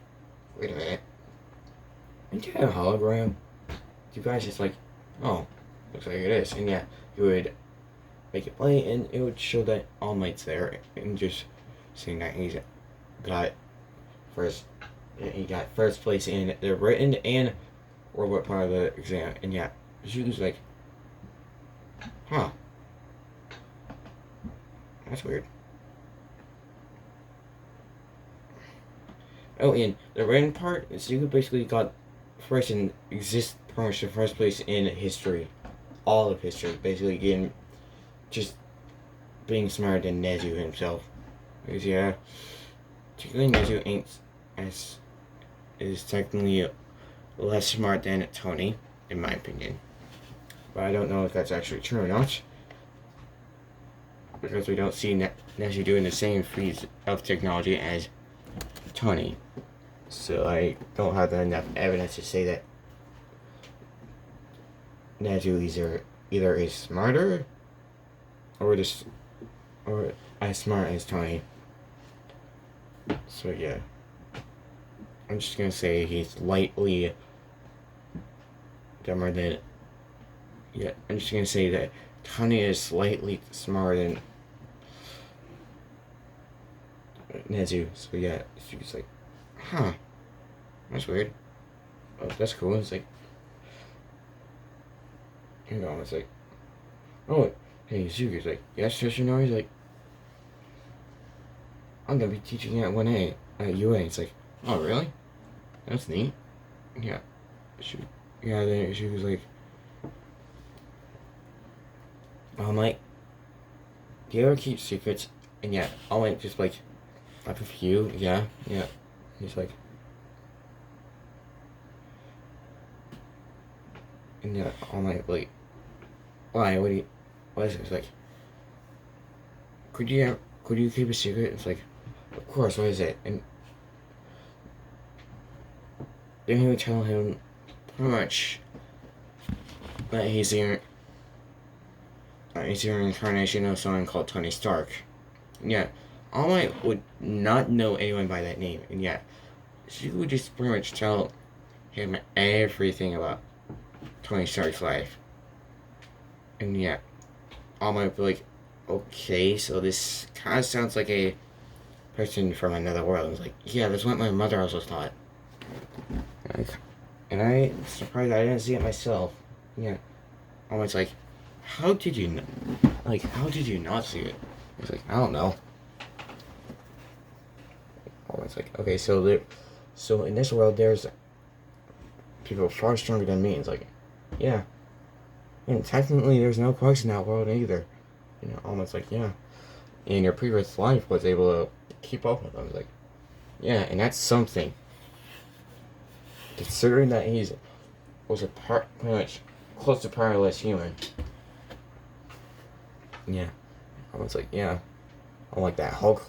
wait a minute. Didn't you have a hologram? Device is like, oh, looks like it is. And he would make it play and it would show that All Might's there. And just saying that he got first place in the written and robot part of the exam. And Zuko's like, Huh. That's weird. Oh, and the random part is you basically got first and exists pretty much the first place in history. All of history. Basically getting just being smarter than Nezu himself. Because yeah, technically Nezu ain't as is technically less smart than Tony, in my opinion. But I don't know if that's actually true or not. Because we don't see Nezu doing the same feats of technology as Tony. So I don't have enough evidence to say that Nezu either is smarter or as smart as Tony. So yeah. I'm just gonna say he's lightly dumber than. Yeah, I'm just gonna say that Tony is slightly smarter than Nezu. So yeah, she's like, huh, that's weird. Oh, that's cool. It's like, it's like, oh, hey, Zuki's like, yes, Yoshinori? He's like, I'm gonna be teaching at 1A, at UA. It's like, oh, really? That's neat. Yeah. Then she was like, I'm like, do you ever keep secrets? And yeah, I'm like, just like a few, yeah. He's like, and yeah, I'm like, why? What is it? It's like, could you keep a secret? It's like, of course, what is it? And then he would tell him pretty much that he's the reincarnation of someone called Tony Stark. And yeah, All Might would not know anyone by that name, and yeah, she would just pretty much tell him everything about Tony Stark's life. And yeah, All Might would be like, okay, so this kind of sounds like a person from another world. It's like, yeah, that's what my mother also thought. And I'm surprised I didn't see it myself. Yeah, All Might's like, how did you know? Like, how did you not see it? He's like, I don't know. All Might's like, okay, so in this world, there's people far stronger than me. It's like, yeah. And technically, there's no Christ in that world either. All Might's like, yeah. And your previous life was able to keep up with them. It's like, yeah, and that's something. Considering that was pretty much close to powerless human. Yeah. I was like, yeah. I'm like that Hulk.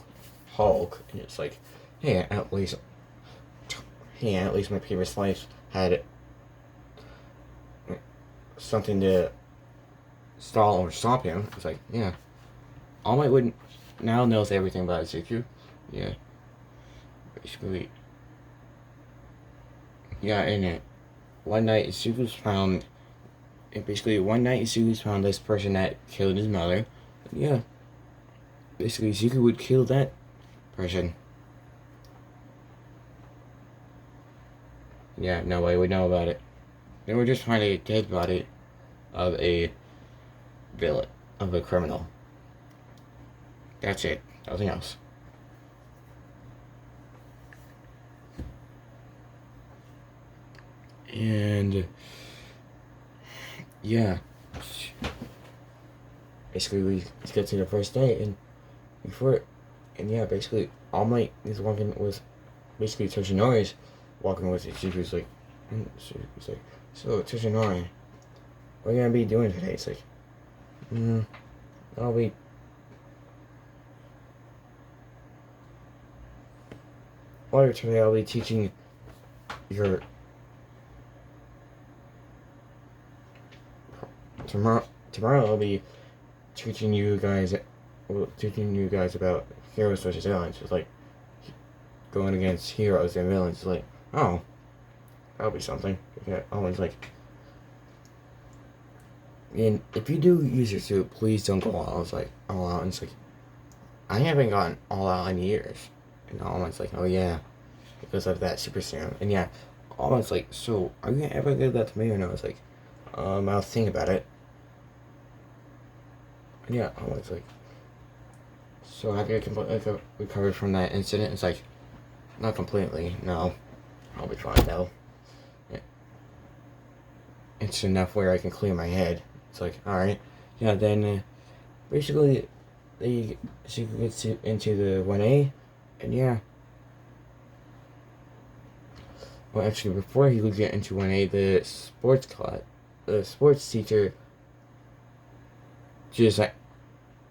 And it's like, hey, at least my previous life had something to stall or stop him. It's like, yeah. All Might wouldn't now knows everything about Izuku. Yeah. Basically. Yeah, and one night Izuku's found this person that killed his mother. Yeah. Basically Izuku would kill that person. Yeah, nobody would know about it. They were just finding a dead body of a villain, of a criminal. That's it. Nothing else. And yeah, basically we get to the first day, and basically All Might is walking with, basically Toshinori's walking with Izuku's like, so Toshinori, what are you gonna be doing today? It's like, I'll be later today. I'll be teaching your tomorrow I'll be teaching you guys about heroes versus villains. It's like going against heroes and villains. It's like, oh, that'll be something. Yeah, always like, and if you do use your suit, please don't go all out. And it's like, I haven't gone all out in years. And All Might's like, oh yeah, because of that super serum. And yeah, All Might's like, so are you ever give that to me or no? It's like, I'll think about it. Yeah, I was like, so have you completely recovered from that incident? It's like, not completely, no. I'll be fine though. It's enough where I can clear my head. It's like, alright. Yeah, then basically, she gets into the 1A, and yeah. Well, actually, before he would get into 1A, the sports teacher, just like,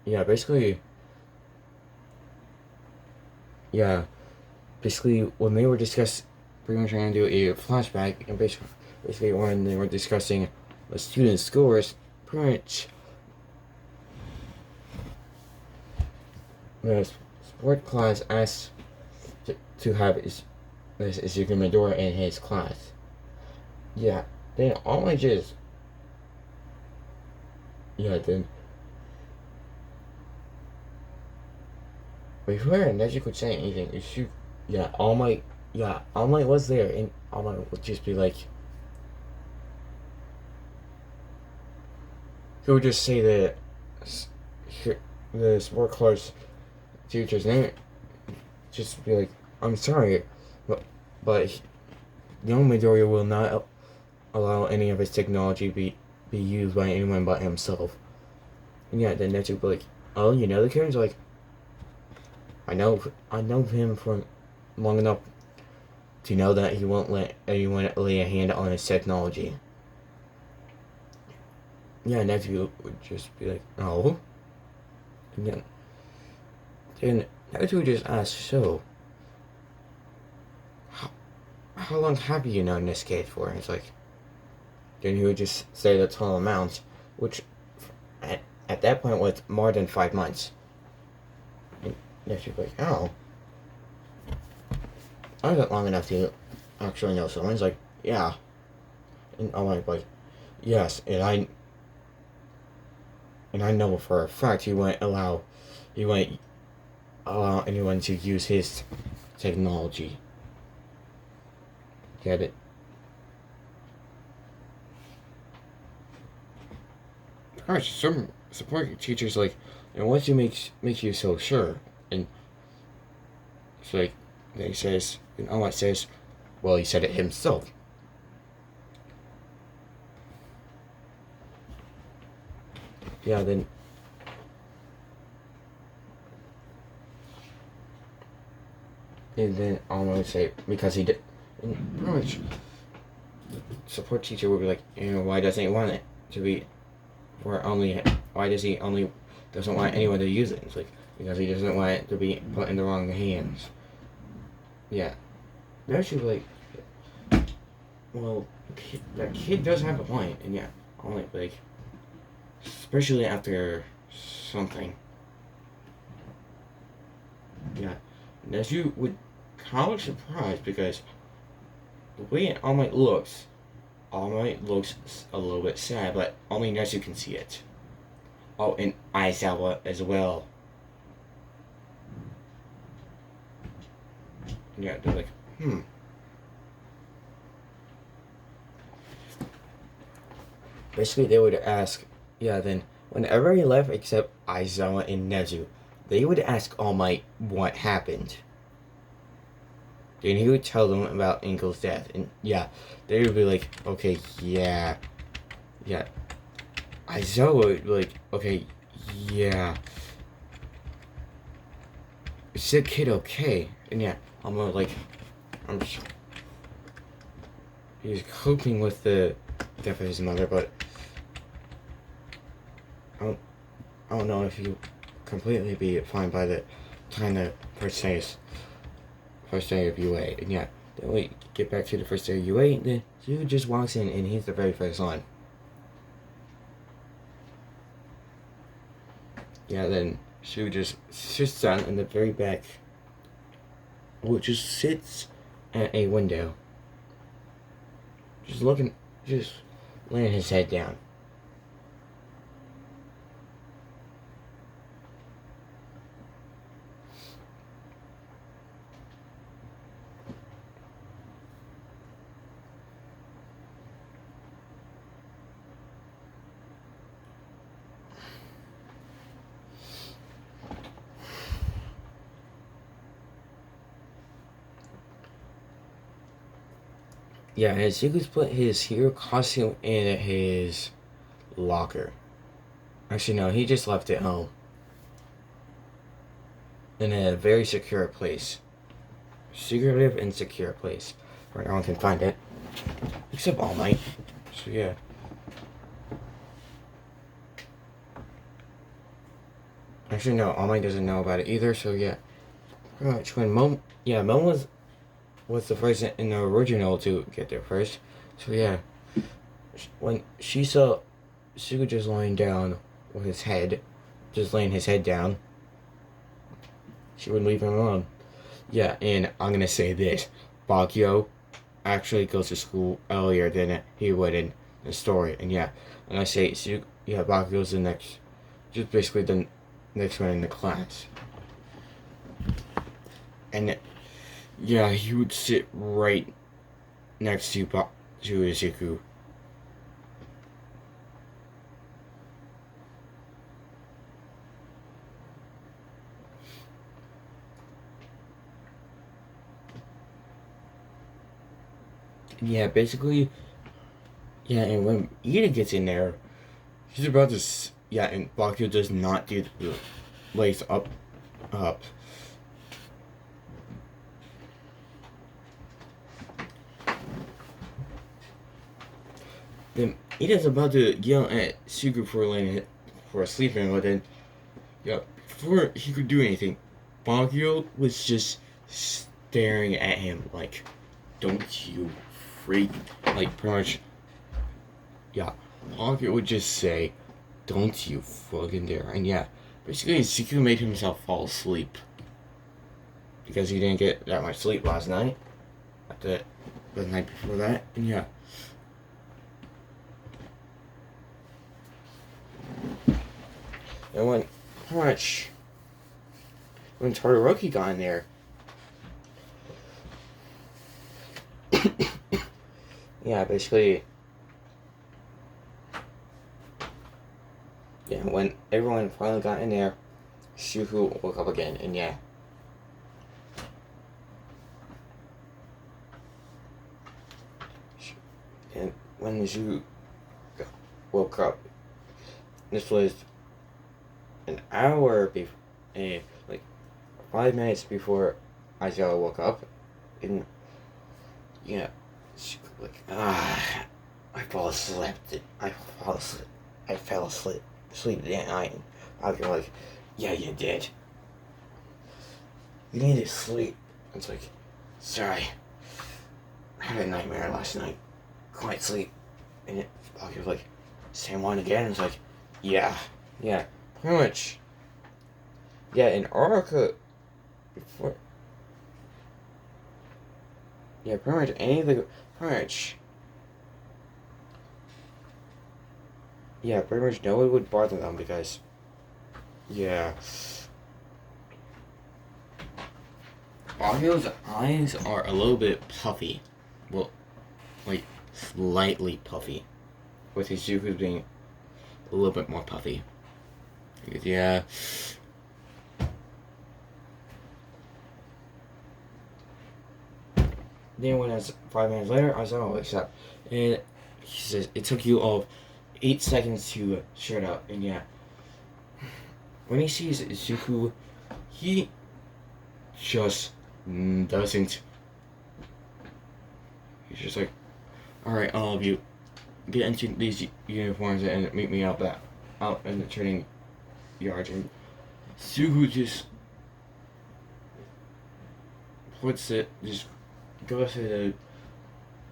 yeah, basically, yeah, basically, when they were discussing, pretty much trying to do a flashback, and basically when they were discussing the student scores, pretty much the sport class asked to have this Izuku Midora in his class. Yeah, then all I just, yeah, then before Neji could say anything, All Might was there, and All Might would just be like, he would just say the sport class teacher's name, just be like, I'm sorry, but young Midoriya will not allow any of his technology be used by anyone but himself. And yeah, then Neji would be like, oh, you know the Karen's like, I know him for long enough to know that he won't let anyone lay a hand on his technology. Yeah, Neji would just be like, oh. And then Neji would just ask, so, how long have you known this kid for? And it's like, then he would just say the total amount, which at that point was more than 5 months. And Neji would be like, oh. I wasn't long enough to actually know someone. He's like, yeah. And I'm like, yes, and I know for a fact he wouldn't allow anyone to use his technology. Get it? Gosh, some support teachers like, and what makes you so sure? And it's like, they says, and all it says, well, he said it himself. Yeah, then. And then I'll only say, because he did. And pretty much, support teacher would be like, why doesn't he want it to be why does he only doesn't want anyone to use it? It's like, because he doesn't want it to be put in the wrong hands. Yeah. They're actually like, well, that kid does have a point, and yeah, only like, especially after something. Yeah. And as you would kind of surprised because the way All Might looks a little bit sad, but only Nezu can see it. Oh, and Aizawa as well. Yeah, they're like, Basically, they would ask, yeah, then whenever he left, except Aizawa and Nezu, they would ask All Might what happened. Then he would tell them about Angel's death, and yeah, they would be like, okay, yeah. Aizawa would be like, okay, yeah. Is the kid okay? And yeah, he's coping with the death of his mother, but I don't know if he'll completely be fine by the time the first day of UA. And yeah, then we get back to the first day of UA, and then Sue just walks in, and he's the very first one. Yeah, then Sue just sits down in the very back, which just sits at a window, just laying his head down. Yeah, and Zuko's put his hero costume in his locker. Actually, no, he just left it home. In a very secure place. Secretive and secure place. Where no one can find it. Except All Might. So, yeah. Actually, no, All Might doesn't know about it either, so yeah. Pretty much when Mom was the first in the original to get there first. So, yeah. When she saw Zuko just lying down with his head, just laying his head down, she wouldn't leave him alone. Yeah, and I'm gonna say this. Bakyo actually goes to school earlier than he would in the story. And yeah, and I say, yeah, Bakyo's the next, just basically the next one in the class. And yeah, he would sit right next to Izuku. Yeah, basically, yeah, and when Ida gets in there, she's about to, yeah, and Bakyo does not do the lace up. Then Ida's about to yell at Sugu for sleeping, but then, yeah, before he could do anything, Bakyo was just staring at him like, don't you freak, like, pretty much, yeah, Bakyo would just say, don't you fucking dare, and yeah, basically Sugu made himself fall asleep, because he didn't get that much sleep last night, the night before that, and yeah. And when Todoroki got in there, yeah, basically, yeah, when everyone finally got in there, Shuhu woke up again, and yeah. And when Shuhu woke up, this was an hour before, like 5 minutes before Aizawa woke up, and yeah, like I fell asleep. I fell asleep. Sleep that night. And I was like, yeah, you did. You needed sleep. It's like, sorry, I had a nightmare last night. Couldn't sleep, and I was like, same one again. It's like, yeah, pretty much. Yeah, in Oracle, before. Yeah, pretty much pretty much. Yeah, pretty much no one would bother them because, yeah. Ario's eyes are a little bit puffy. Well, like, slightly puffy. With Izuku's being a little bit more puffy. Because, yeah. Then when it's 5 minutes later, Aizawa wakes up. And he says, it took you all 8 seconds to shut up. And yeah. When he sees Izuku, he just doesn't. He's just like, alright, all of you, get into these uniforms and meet me out in the training yard. And Sugu just just goes to the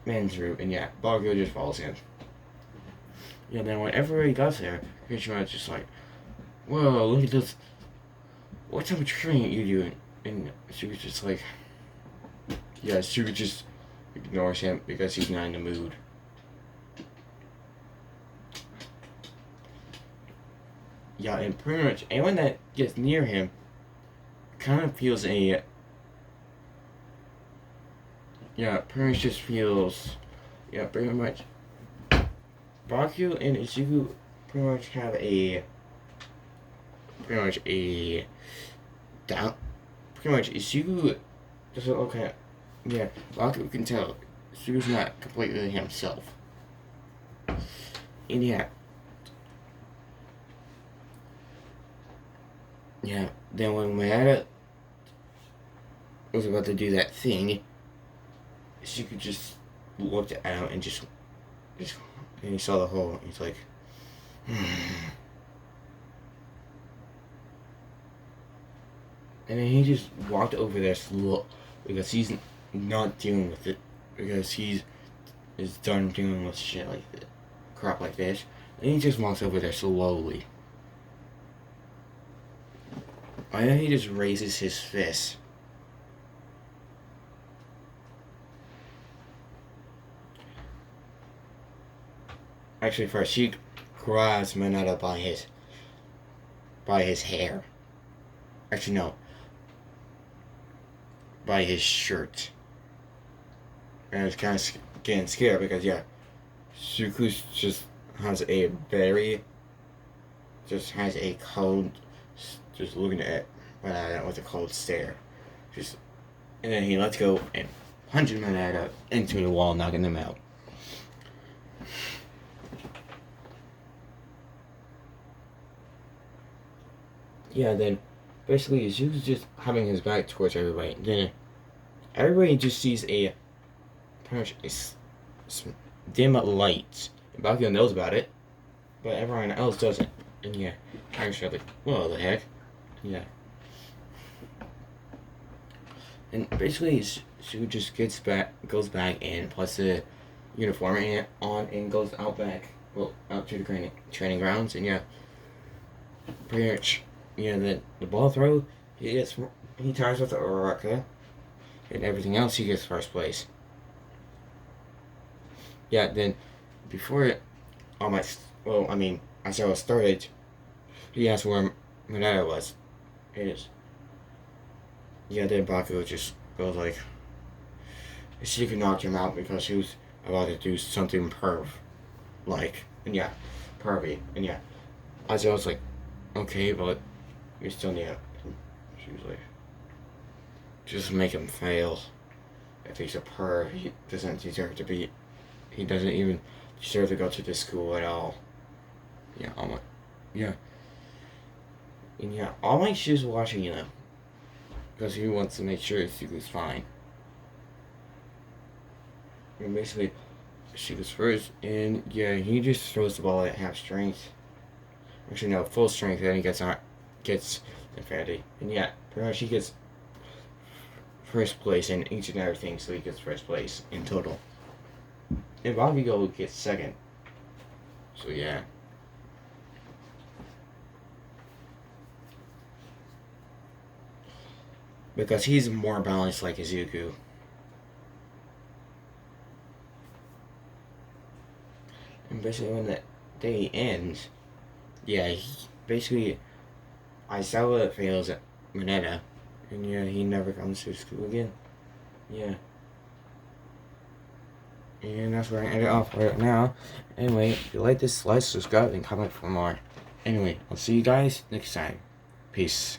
men's room, and yeah, Bargo just follows him. Yeah, then whenever he gets there, Kirishima just like, whoa, look at this. What type of training are you doing? And Sugu's just like, yeah, Sugu just ignores him because he's not in the mood. Yeah, and pretty much anyone that gets near him kind of feels pretty much just feels, pretty much. Bakyu and Izuku pretty much have pretty much Izuku doesn't look at, Bakyu can tell Suku's not completely himself. And yeah. Yeah, then when Mayada was about to do that thing, Suku just looked out and just and he saw the hole. He's like, and then he just walked over there slow because he's not dealing with it because he's is done dealing with shit like this, crap like this, and he just walks over there slowly. And then he just raises his fist. Actually, first he grabs Mineta by his hair. Actually, no. By his shirt. And I was kind of getting scared because, yeah, Suku just has a cold, just looking at Mineta with a cold stare. And then he lets go and punches Mineta into the wall, knocking him out. Yeah, then basically Zuko's just having his back towards everybody. Then everybody just sees a pretty much dim light. Bakugo knows about it, but everyone else doesn't. And yeah, I'm just like, what the heck? Yeah. And basically Zuko just goes back and puts the uniform on and goes out to the training grounds. And yeah, pretty much. Yeah, the ball throw, he ties with the Uraraka, and everything else he gets first place. Yeah, then before as I was started, he asked where Mineta was. Yeah, then Bakugo just goes like, she could knock him out because she was about to do something pervy. And yeah, I was like, okay, but you still need it. She was like, just make him fail. If he's a perv, he doesn't deserve to go to this school at all. Yeah, yeah. And yeah, All Might's just watching, because he wants to make sure Suku's fine. And basically, she goes first, and yeah, he just throws the ball at half strength. Actually, no, full strength, and he gets infinity. And yeah, pretty much he gets first place in each and everything, so he gets first place in total. And Bakugo gets second. So yeah. Because he's more balanced like Izuku. And basically when the day ends, yeah, basically Aizawa fails at Mineta, and yeah, he never comes to school again. Yeah. And that's where I end it off right now. Anyway, if you like this, like, subscribe, and comment for more. Anyway, I'll see you guys next time. Peace.